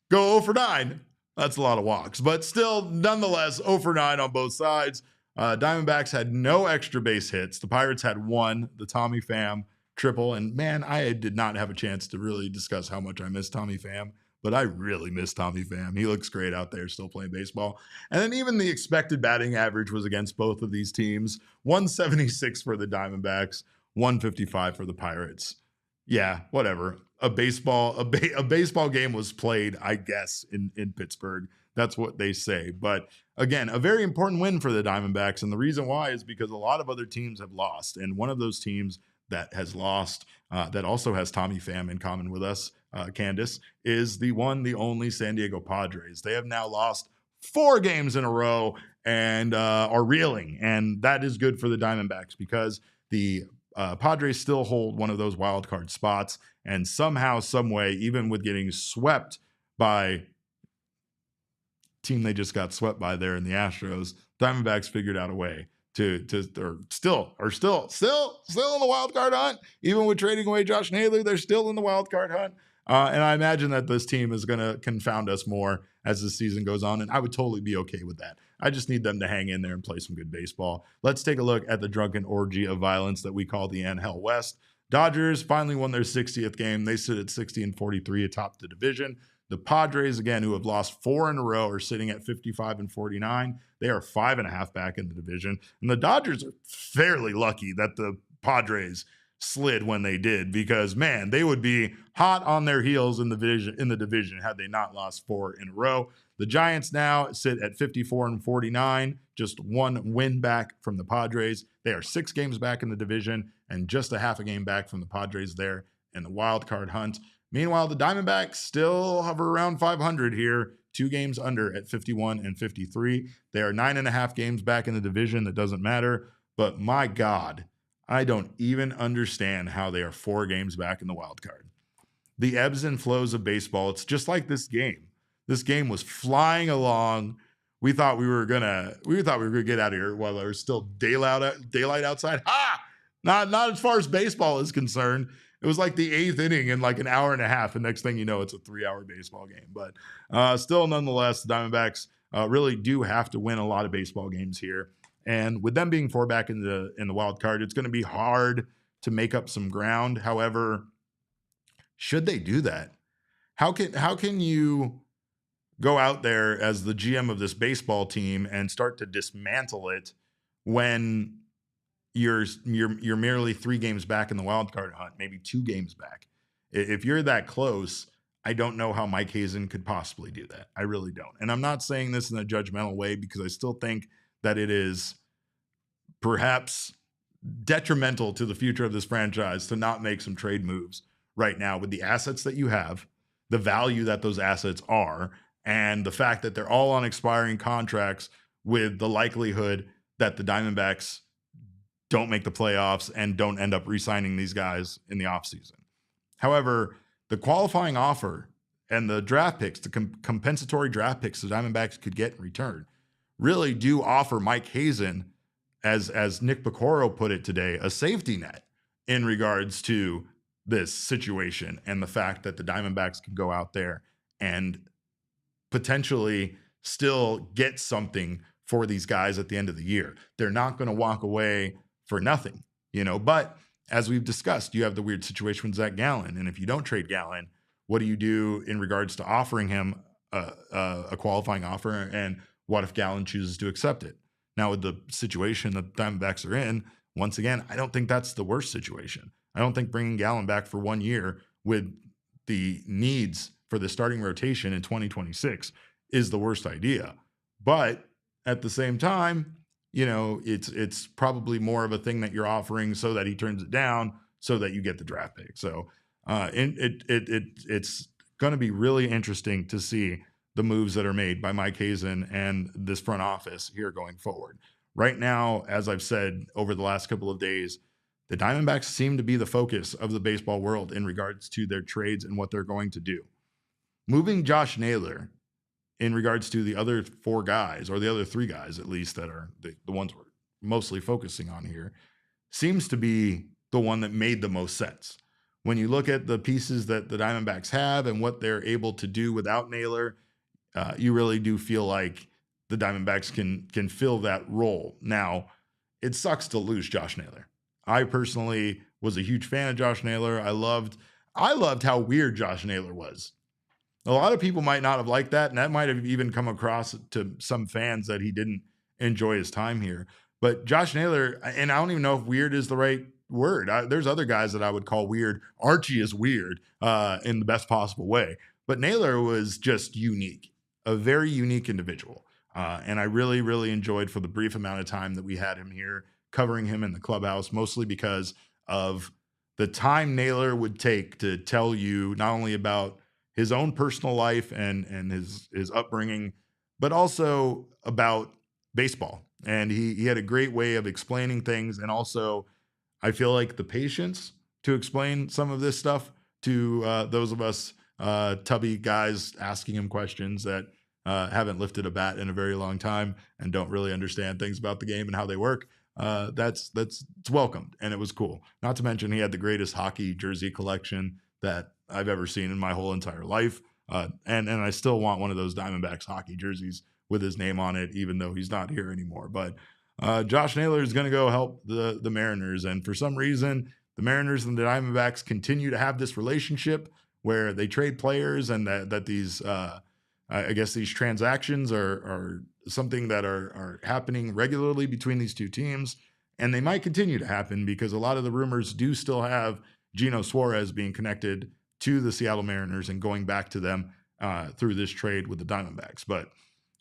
go 0 for 9? That's a lot of walks, but still, nonetheless, 0 for 9 on both sides. Diamondbacks had no extra base hits. The Pirates had 1, the Tommy Pham triple. And man, I did not have a chance to really discuss how much I miss Tommy Pham, but I really miss Tommy Pham. He looks great out there still playing baseball. And then even the expected batting average was against both of these teams. 176 for the Diamondbacks, 155 for the Pirates. Yeah, whatever. a baseball game was played, I guess, in Pittsburgh. That's what they say. But again, a very important win for the Diamondbacks. And the reason why is because a lot of other teams have lost. And one of those teams that has lost, that also has Tommy Pham in common with us, Candace, is the only San Diego Padres. They have now lost 4 games in a row and are reeling. And that is good for the Diamondbacks because the Padres still hold one of those wild card spots. And somehow, some way, even with getting swept by team they just got swept by there in the Astros, Diamondbacks figured out a way to still in the wild card hunt. Even with trading away Josh Naylor, they're still in the wild card hunt. And I imagine that this team is going to confound us more as the season goes on, and I would totally be okay with that. I just need them to hang in there and play some good baseball. Let's take a look at the drunken orgy of violence that we call the NL West. Dodgers finally won their 60th game. They sit at 60-43 atop the division. The Padres, again, who have lost 4 in a row, are sitting at 55-49. They are 5.5 back in the division. And the Dodgers are fairly lucky that the Padres slid when they did, because man, they would be hot on their heels in the division had they not lost 4 in a row. The Giants now sit at 54-49, just 1 win back from the Padres. They are 6 games back in the division and just a half a game back from the Padres there in the wild card hunt. Meanwhile, the Diamondbacks still hover around 500 here, 2 games under at 51-53. They are 9.5 games back in the division. That doesn't matter, but my God, I don't even understand how they are 4 games back in the wild card. The ebbs and flows of baseball, it's just like this game. This game was flying along. We thought we were gonna get out of here while there was still daylight outside. Not as far as baseball is concerned. It was like the 8th inning in like an hour and a half, and next thing you know, it's a 3-hour baseball game. But still, nonetheless, the Diamondbacks really do have to win a lot of baseball games here. And with them being 4 back in the wild card, it's going to be hard to make up some ground. However, should they do that, how can you go out there as the GM of this baseball team and start to dismantle it when you're merely 3 games back in the wild card hunt, maybe 2 games back? If you're that close, I don't know how Mike Hazen could possibly do that. I really don't. And I'm not saying this in a judgmental way, because I still think that it is perhaps detrimental to the future of this franchise to not make some trade moves right now with the assets that you have, the value that those assets are, and the fact that they're all on expiring contracts, with the likelihood that the Diamondbacks don't make the playoffs and don't end up re-signing these guys in the offseason. However, the qualifying offer and the draft picks, the compensatory draft picks the Diamondbacks could get in return, really do offer Mike Hazen, as Nick Piccoro put it today, a safety net in regards to this situation and the fact that the Diamondbacks can go out there and potentially still get something for these guys at the end of the year. They're not going to walk away for nothing, but as we've discussed, you have the weird situation with Zach Gallen. And if you don't trade Gallen, what do you do in regards to offering him a qualifying offer? And what if Gallen chooses to accept it? Now, with the situation that the Diamondbacks are in, once again, I don't think that's the worst situation. I don't think bringing Gallen back for 1 year with the needs for the starting rotation in 2026 is the worst idea. But at the same time, it's probably more of a thing that you're offering so that he turns it down so that you get the draft pick. So it's going to be really interesting to see the moves that are made by Mike Hazen and this front office here going forward. Right now, as I've said over the last couple of days, the Diamondbacks seem to be the focus of the baseball world in regards to their trades and what they're going to do. Moving Josh Naylor in regards to the other 4 guys, or the other 3 guys at least, that are the ones we're mostly focusing on here, seems to be the one that made the most sense. When you look at the pieces that the Diamondbacks have and what they're able to do without Naylor, you really do feel like the Diamondbacks can fill that role. Now, it sucks to lose Josh Naylor. I personally was a huge fan of Josh Naylor. I loved how weird Josh Naylor was. A lot of people might not have liked that, and that might have even come across to some fans that he didn't enjoy his time here. But Josh Naylor, and I don't even know if weird is the right word. There's other guys that I would call weird. Archie is weird in the best possible way. But Naylor was just unique, a very unique individual. And I really, really enjoyed for the brief amount of time that we had him here, covering him in the clubhouse, mostly because of the time Naylor would take to tell you not only about his own personal life and his upbringing, but also about baseball. And he had a great way of explaining things. And also, I feel like the patience to explain some of this stuff to those of us tubby guys asking him questions that haven't lifted a bat in a very long time and don't really understand things about the game and how they work. It's welcomed, and it was cool. Not to mention he had the greatest hockey jersey collection that I've ever seen in my whole entire life. And I still want one of those Diamondbacks hockey jerseys with his name on it, even though he's not here anymore. But Josh Naylor is going to go help the Mariners. And for some reason, the Mariners and the Diamondbacks continue to have this relationship where they trade players, and that these, I guess these transactions are something that are happening regularly between these two teams. And they might continue to happen because a lot of the rumors do still have Gino Suarez being connected to the Seattle Mariners and going back to them through this trade with the Diamondbacks. But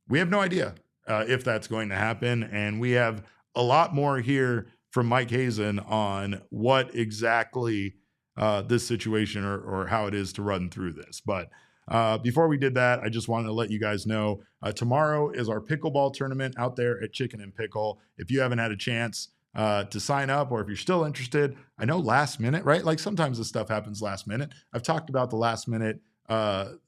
we have no idea if that's going to happen. And we have a lot more here from Mike Hazen on what exactly this situation or how it is to run through this. But before we did that, I just wanted to let you guys know tomorrow is our pickleball tournament out there at Chicken and Pickle. If you haven't had a chance to sign up, or if you're still interested, I know last minute, right? Like sometimes this stuff happens last minute. I've talked about the last minute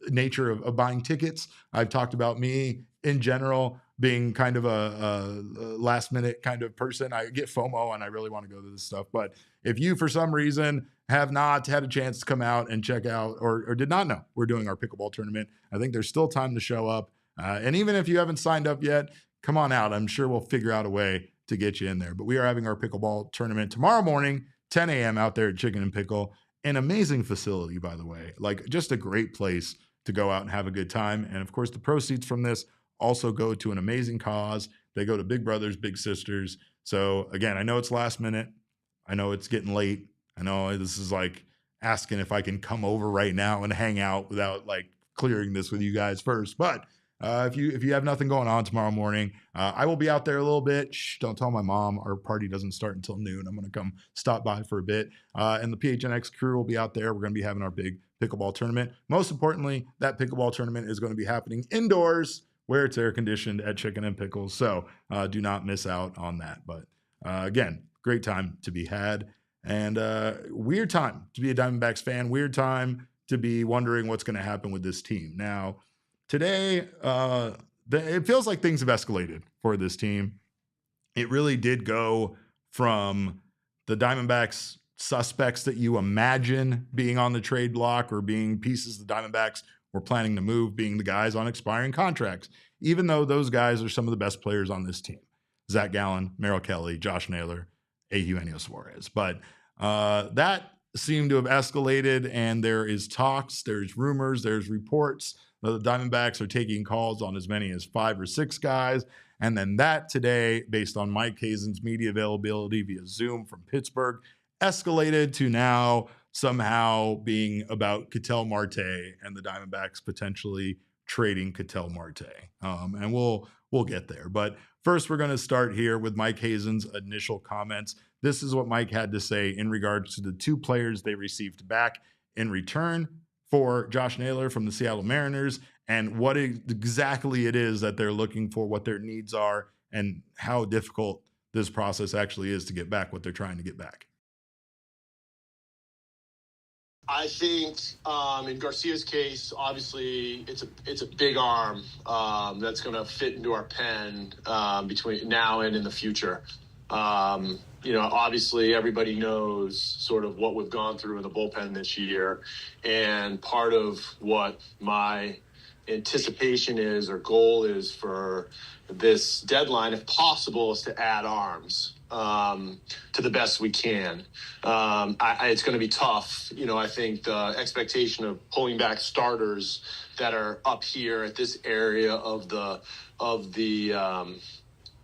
nature of buying tickets. I've talked about me in general being kind of a last minute kind of person. I get FOMO and I really want to go to this stuff. But if you, for some reason, have not had a chance to come out and check out or did not know we're doing our pickleball tournament, I think there's still time to show up. And even if you haven't signed up yet, come on out. I'm sure we'll figure out a way to get you in there. But we are having our pickleball tournament tomorrow morning, 10 a.m. out there at Chicken and Pickle. An amazing facility, by the way. Like just a great place to go out and have a good time. And of course, the proceeds from this also go to an amazing cause. They go to Big Brothers, Big Sisters. So again, I know it's last minute. I know it's getting late. I know this is like asking if I can come over right now and hang out without like clearing this with you guys first. But if you have nothing going on tomorrow morning, I will be out there a little bit. Shh, don't tell my mom. Our party doesn't start until noon. I'm going to come stop by for a bit. And the PHNX crew will be out there. We're going to be having our big pickleball tournament. Most importantly, that pickleball tournament is going to be happening indoors where it's air conditioned at Chicken and Pickles. So do not miss out on that. But again, great time to be had. And weird time to be a Diamondbacks fan. Weird time to be wondering what's going to happen with this team. Now, today, it feels like things have escalated for this team. It really did go from the Diamondbacks suspects that you imagine being on the trade block or being pieces the Diamondbacks were planning to move, being the guys on expiring contracts, even though those guys are some of the best players on this team. Zach Gallen, Merrill Kelly, Josh Naylor, Eugenio Suarez. But that seemed to have escalated, and there is talks, there's rumors, there's reports that the Diamondbacks are taking calls on as many as 5 or 6 guys. And then that today, based on Mike Hazen's media availability via Zoom from Pittsburgh, escalated to now somehow being about Ketel Marte and the Diamondbacks potentially trading Ketel Marte. And we'll get there. But first, we're going to start here with Mike Hazen's initial comments. This is what Mike had to say in regards to the 2 players they received back in return for Josh Naylor from the Seattle Mariners, and what exactly it is that they're looking for, what their needs are, and how difficult this process actually is to get back what they're trying to get back. I think in Garcia's case, obviously it's a big arm that's going to fit into our pen between now and in the future. Obviously everybody knows sort of what we've gone through in the bullpen this year, and part of what my anticipation is or goal is for this deadline, if possible, is to add arms to the best we can. It's going to be tough. I think the expectation of pulling back starters that are up here at this area of the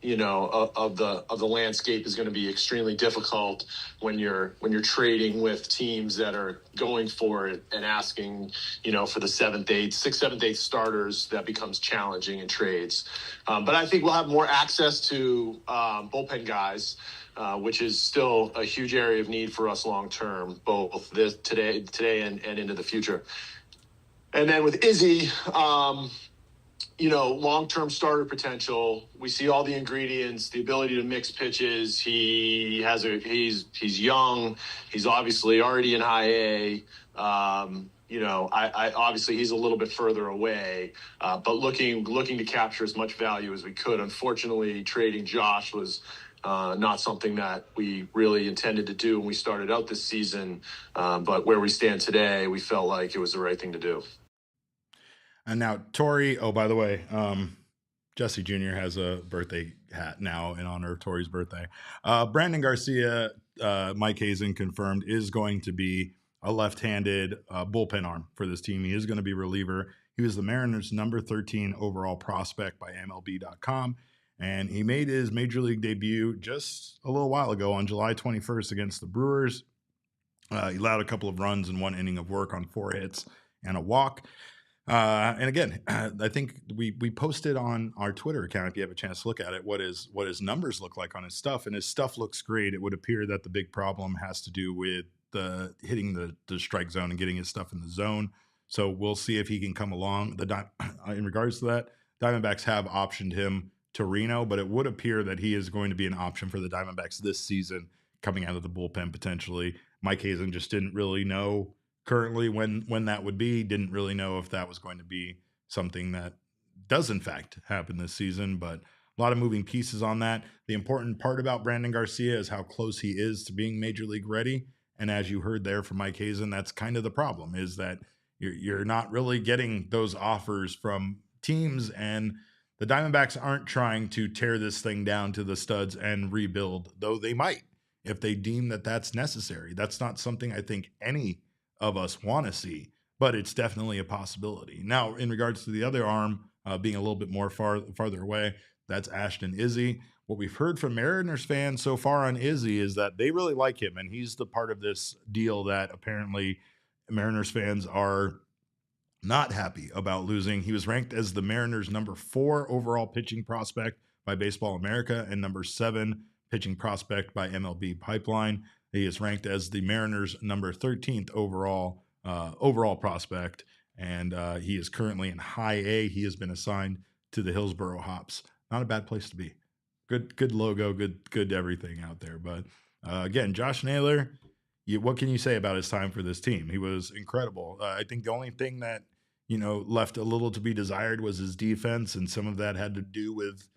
of the landscape is going to be extremely difficult when you're trading with teams that are going for it and asking, for the 7th, 8th, 6th, 7th, 8th starters. That becomes challenging in trades. But I think we'll have more access to bullpen guys, which is still a huge area of need for us long term, both today and into the future. And then with Izzy, long-term starter potential. We see all the ingredients, the ability to mix pitches. He's young. He's obviously already in high A. I obviously he's a little bit further away, but looking to capture as much value as we could. Unfortunately, trading Josh was not something that we really intended to do when we started out this season. But where we stand today, we felt like it was the right thing to do. And now Tori, oh, by the way, Jesse Jr. has a birthday hat now in honor of Tori's birthday. Brandon Garcia, Mike Hazen confirmed, is going to be a left-handed bullpen arm for this team. He is going to be reliever. He was the Mariners' number 13 overall prospect by MLB.com, and he made his major league debut just a little while ago on July 21st against the Brewers. He allowed a couple of runs in 1 inning of work on 4 hits and a walk. And again, I think we posted on our Twitter account, if you have a chance to look at it, what his numbers look like on his stuff. And his stuff looks great. It would appear that the big problem has to do with hitting the strike zone and getting his stuff in the zone. So we'll see if he can come along. In regards to that, Diamondbacks have optioned him to Reno, but it would appear that he is going to be an option for the Diamondbacks this season, coming out of the bullpen potentially. Mike Hazen just didn't really know currently when that would be, didn't really know if that was going to be something that does in fact happen this season, but a lot of moving pieces on that. The important part about Brandon Garcia is how close he is to being major league ready. And as you heard there from Mike Hazen, that's kind of the problem, is that you're not really getting those offers from teams, and the Diamondbacks aren't trying to tear this thing down to the studs and rebuild, though they might if they deem that that's necessary. That's not something I think any of us want to see, but it's definitely a possibility. Now, in regards to the other arm being a little bit more farther away, that's Ashton Izzy. What we've heard from Mariners fans so far on Izzy is that they really like him, and he's the part of this deal that apparently Mariners fans are not happy about losing. He was ranked as the Mariners' number 4 overall pitching prospect by Baseball America and number 7 pitching prospect by MLB Pipeline. He is ranked as the Mariners' number 13th overall prospect, and he is currently in high A. He has been assigned to the Hillsboro Hops. Not a bad place to be. Good logo, good everything out there. But again, Josh Naylor, what can you say about his time for this team? He was incredible. I think the only thing that left a little to be desired was his defense, and some of that had to do with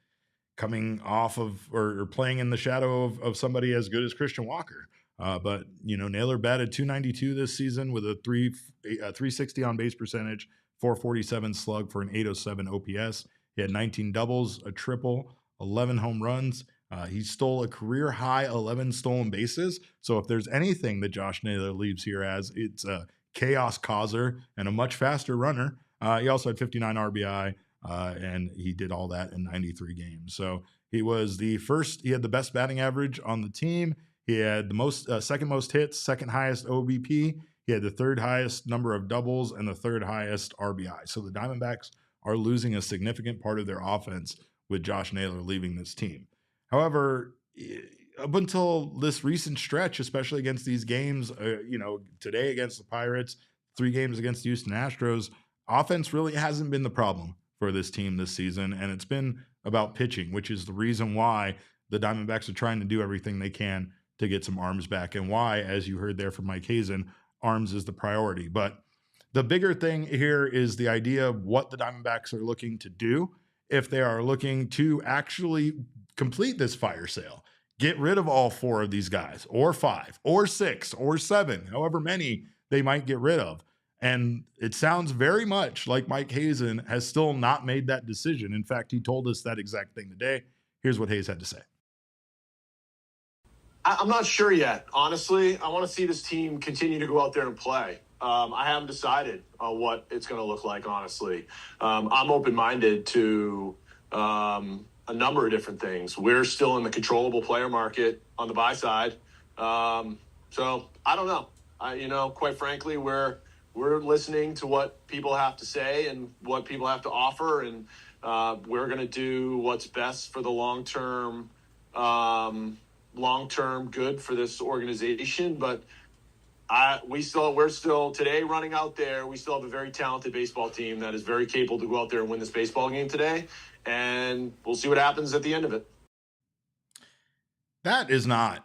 coming off of or playing in the shadow of somebody as good as Christian Walker. But Naylor batted .292 this season with a 360 on base percentage, 447 slug for an 807 OPS. He had 19 doubles, a triple, 11 home runs. He stole a career high 11 stolen bases. So if there's anything that Josh Naylor leaves here as, it's a chaos causer and a much faster runner. He also had 59 RBI, and he did all that in 93 games. So he was he had the best batting average on the team. He had the second most hits, second highest OBP. He had the third highest number of doubles and the third highest RBI. So the Diamondbacks are losing a significant part of their offense with Josh Naylor leaving this team. However, up until this recent stretch, especially against these games, today against the Pirates, 3 games against the Houston Astros, offense really hasn't been the problem for this team this season, and it's been about pitching, which is the reason why the Diamondbacks are trying to do everything they can to get some arms back, and why, as you heard there from Mike Hazen, arms is the priority. But the bigger thing here is the idea of what the Diamondbacks are looking to do. If they are looking to actually complete this fire sale, get rid of all 4 of these guys, or 5, or 6, or 7, however many they might get rid of. And it sounds very much like Mike Hazen has still not made that decision. In fact, he told us that exact thing today. Here's what Hayes had to say. I'm not sure yet. Honestly, I want to see this team continue to go out there and play. I haven't decided what it's going to look like, honestly. I'm open-minded to a a number of different things. We're still in the controllable player market on the buy side. So I don't know. Quite frankly, we're listening to what people have to say and what people have to offer, and we're going to do what's best for the long-term good for this organization. But we're still today running out there. We still have a very talented baseball team that is very capable to go out there and win this baseball game today. And we'll see what happens at the end of it. That is not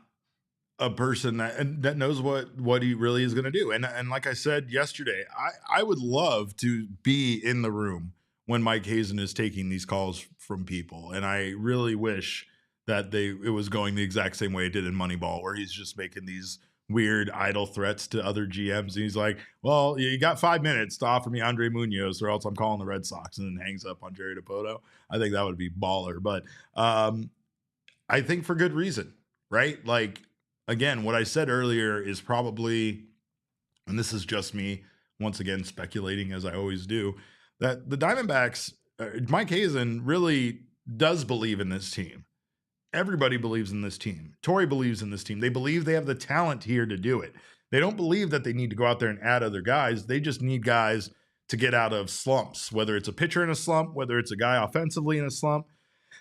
a person that knows what he really is going to do. And like I said yesterday, I would love to be in the room when Mike Hazen is taking these calls from people. And I really wish that it was going the exact same way it did in Moneyball, where he's just making these weird idle threats to other GMs. And he's like, well, you got 5 minutes to offer me Andre Munoz or else I'm calling the Red Sox, and then hangs up on Jerry Dipoto. I think that would be baller. But I think for good reason, right? Like, again, what I said earlier is probably, and this is just me, once again, speculating as I always do, that the Diamondbacks, Mike Hazen really does believe in this team. Everybody believes in this team. Torey believes in this team. They believe they have the talent here to do it. They don't believe that they need to go out there and add other guys. They just need guys to get out of slumps, whether it's a pitcher in a slump, whether it's a guy offensively in a slump.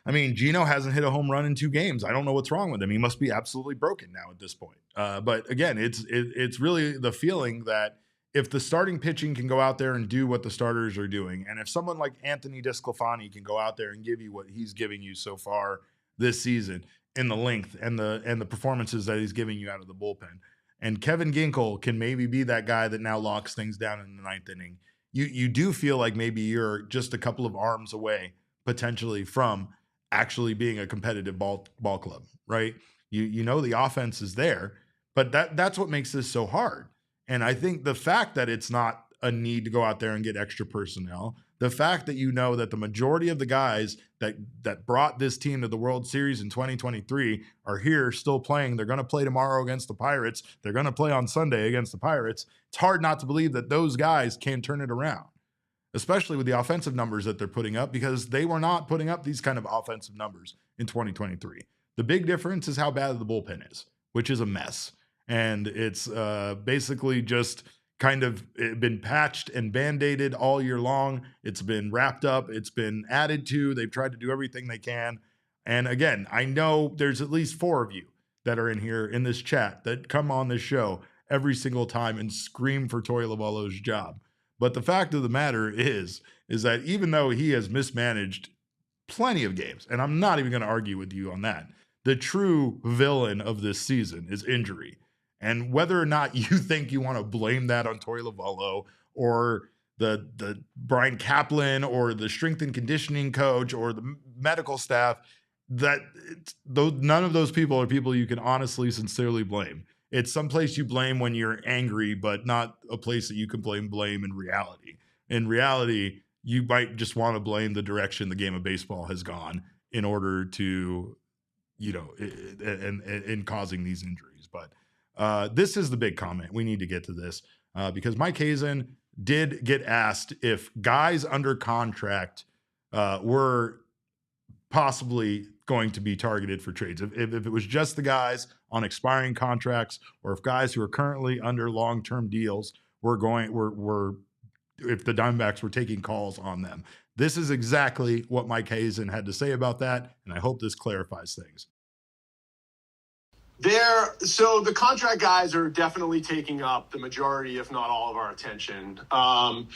I mean, Gino hasn't hit a home run in 2 games. I don't know what's wrong with him. He must be absolutely broken now at this point. But again, it's really the feeling that if the starting pitching can go out there and do what the starters are doing, and if someone like Anthony DeSclafani can go out there and give you what he's giving you so far this season in the length and the performances that he's giving you out of the bullpen, and Kevin Ginkel can maybe be that guy that now locks things down in the 9th inning, you do feel like maybe you're just a couple of arms away potentially from actually being a competitive ball club, right? You know the offense is there, but that's what makes this so hard. And I think the fact that it's not a need to go out there and get extra personnel, the fact that you know that the majority of the guys that brought this team to the World Series in 2023 are here still playing. They're going to play tomorrow against the Pirates. They're going to play on Sunday against the Pirates. It's hard not to believe that those guys can turn it around, especially with the offensive numbers that they're putting up, because they were not putting up these kind of offensive numbers in 2023. The big difference is how bad the bullpen is, which is a mess. And it's basically just kind of been patched and band-aided all year long. It's been wrapped up. It's been added to. They've tried to do everything they can. And again, I know there's at least 4 of you that are in here in this chat that come on this show every single time and scream for Torey Lovullo's job. But the fact of the matter is that even though he has mismanaged plenty of games, and I'm not even going to argue with you on that, the true villain of this season is injury. And whether or not you think you want to blame that on Torey Lovullo or the Brian Kaplan or the strength and conditioning coach or the medical staff, none of those people are people you can honestly, sincerely blame. It's someplace you blame when you're angry, but not a place that you can blame in reality. In reality, you might just want to blame the direction the game of baseball has gone in order to, in causing these injuries. But this is the big comment. We need to get to this because Mike Hazen did get asked if guys under contract were possibly going to be targeted for trades. If it was just the guys on expiring contracts, or if guys who are currently under long-term deals were if the Diamondbacks were taking calls on them. This is exactly what Mike Hazen had to say about that, and I hope this clarifies things. So the contract guys are definitely taking up the majority, if not all, of our attention. I'm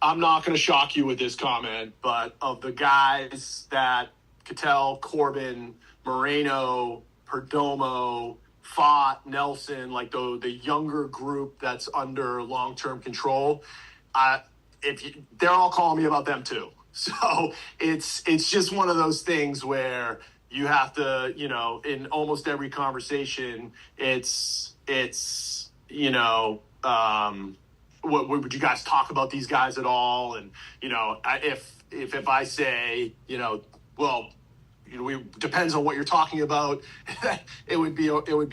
not going to shock you with this comment, but of the guys that Ketel, Corbin, Moreno, Perdomo, Fott, Nelson, like the younger group that's under long-term control, they're all calling me about them too. So it's just one of those things where you have to, in almost every conversation, would you guys talk about these guys at all? And, if I say, depends on what you're talking about, it would be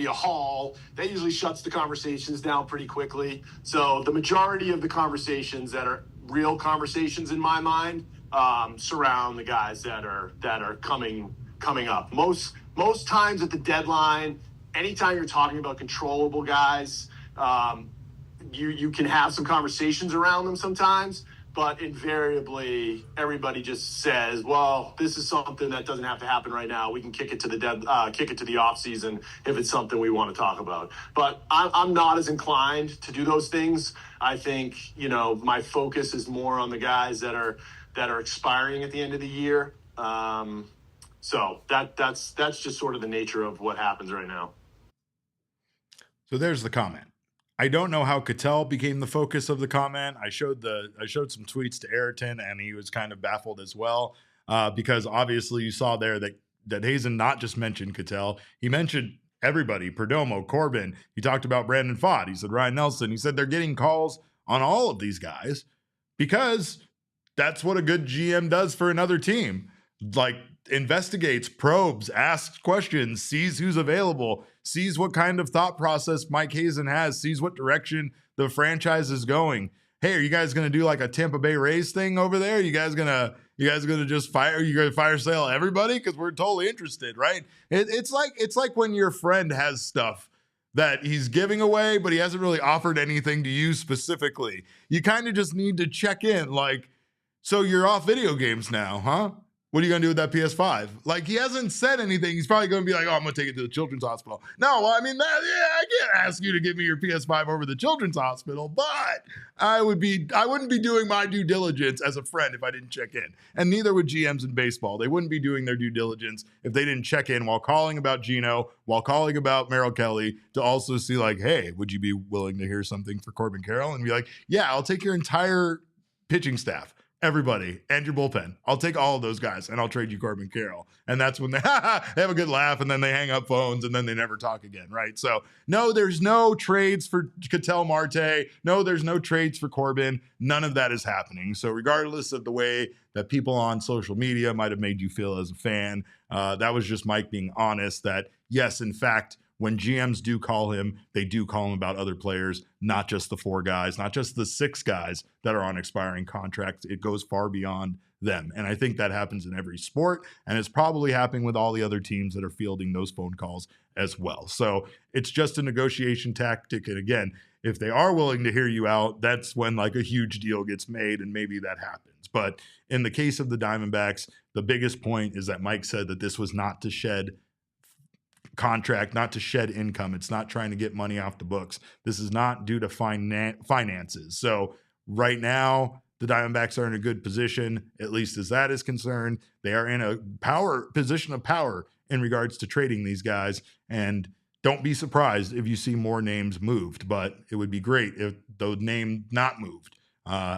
a haul. That usually shuts the conversations down pretty quickly. So the majority of the conversations that are real conversations in my mind surround the guys that are coming up. Most times at the deadline, anytime you're talking about controllable guys, you can have some conversations around them sometimes, but invariably everybody just says, well, this is something that doesn't have to happen right now. We can kick it to the off season if it's something we want to talk about. But I'm not as inclined to do those things. I think, my focus is more on the guys that are expiring at the end of the year. So that's just sort of the nature of what happens right now. So there's the comment. I don't know how Ketel became the focus of the comment. I showed some tweets to Aryton, and he was kind of baffled as well, because obviously you saw there that Hazen not just mentioned Ketel, he mentioned everybody, Perdomo, Corbin. He talked about Brandon Pfaadt. He said Ryne Nelson. He said they're getting calls on all of these guys because that's what a good GM does for another team. Like, investigates, probes, asks questions, sees who's available, sees what kind of thought process Mike Hazen has, sees what direction the franchise is going. Hey, are you guys going to do like a Tampa Bay Rays thing over there? You guys going to just fire sale everybody? Cause we're totally interested, right? It's like when your friend has stuff that he's giving away, but he hasn't really offered anything to you specifically. You kind of just need to check in, like, so you're off video games now, huh? What are you going to do with that PS5? Like, he hasn't said anything. He's probably going to be like, oh, I'm going to take it to the children's hospital. No, well, I mean, I can't ask you to give me your PS5 over the children's hospital, but I wouldn't be doing my due diligence as a friend if I didn't check in. And neither would GMs in baseball. They wouldn't be doing their due diligence if they didn't check in while calling about Gino, while calling about Merrill Kelly, to also see like, hey, would you be willing to hear something for Corbin Carroll? And be like, yeah, I'll take your entire pitching staff, everybody, and your bullpen. I'll take all of those guys and I'll trade you Corbin Carroll. And that's when they have a good laugh, and then they hang up phones, and then they never talk again, right? So no, there's no trades for Ketel Marte. No, there's no trades for Corbin. None of that is happening. So regardless of the way that people on social media might have made you feel as a fan, that was just Mike being honest that, yes, in fact, when GMs do call him, they do call him about other players, not just the 4 guys, not just the 6 guys that are on expiring contracts. It goes far beyond them. And I think that happens in every sport, and it's probably happening with all the other teams that are fielding those phone calls as well. So it's just a negotiation tactic. And again, if they are willing to hear you out, that's when like a huge deal gets made, and maybe that happens. But in the case of the Diamondbacks, the biggest point is that Mike said that this was not to shed contract, not to shed income. It's not trying to get money off the books. This is not due to finances. So right now, the Diamondbacks are in a good position, at least as that is concerned. They are in a position of power in regards to trading these guys. And don't be surprised if you see more names moved, but it would be great if the name not moved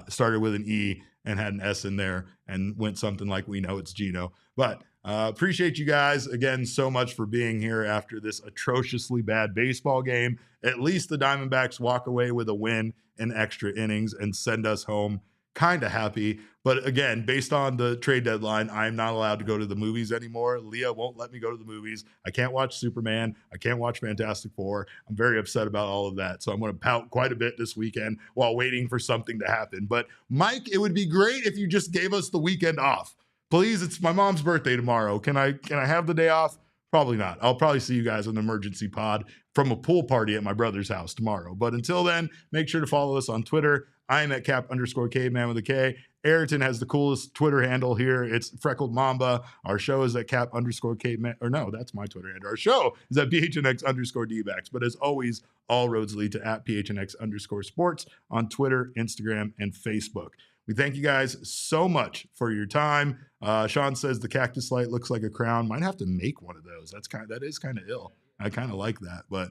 started with an E and had an S in there and went something like we know it's Gino. But appreciate you guys again so much for being here after this atrociously bad baseball game. At least the Diamondbacks walk away with a win in extra innings and send us home kind of happy. But again, based on the trade deadline, I'm not allowed to go to the movies anymore. Leah won't let me go to the movies. I can't watch Superman. I can't watch Fantastic Four. I'm very upset about all of that. So I'm going to pout quite a bit this weekend while waiting for something to happen. But Mike, it would be great if you just gave us the weekend off. Please, it's my mom's birthday tomorrow. Can I have the day off? Probably not. I'll probably see you guys on the emergency pod from a pool party at my brother's house tomorrow. But until then, make sure to follow us on Twitter. I'm at cap_caveman with a K. Aryton has the coolest Twitter handle here. It's Freckled Mamba. Our show is at cap_caveman. Or no, that's my Twitter handle. Our show is at PHNX_Dbacks. But as always, all roads lead to at PHNX_sports on Twitter, Instagram, and Facebook. We thank you guys so much for your time. Sean says the cactus light looks like a crown. Might have to make one of those. That is kind of ill. I kind of like that. But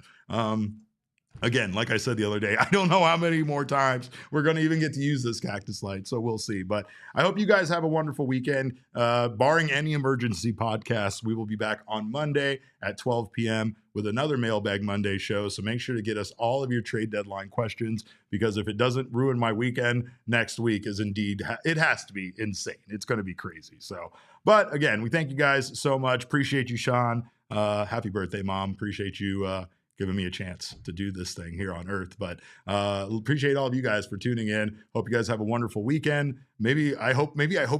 again, like I said the other day, I don't know how many more times we're going to even get to use this cactus light. So we'll see. But I hope you guys have a wonderful weekend. Barring any emergency podcasts, we will be back on Monday at 12 p.m. with another Mailbag Monday show. So make sure to get us all of your trade deadline questions, because if it doesn't ruin my weekend, next week is indeed, it has to be insane. It's going to be crazy. So, but again, we thank you guys so much. Appreciate you, Sean. Happy birthday, Mom. Appreciate you giving me a chance to do this thing here on Earth. But appreciate all of you guys for tuning in. Hope you guys have a wonderful weekend. Maybe I hope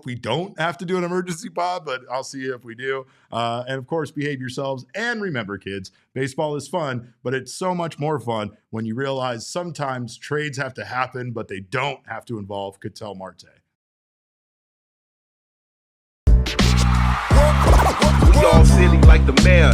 we don't have to do an emergency pod, but I'll see you if we do. And of course, behave yourselves. And remember, kids, baseball is fun, but it's so much more fun when you realize sometimes trades have to happen, but they don't have to involve Ketel Marte. We all silly like the mayor.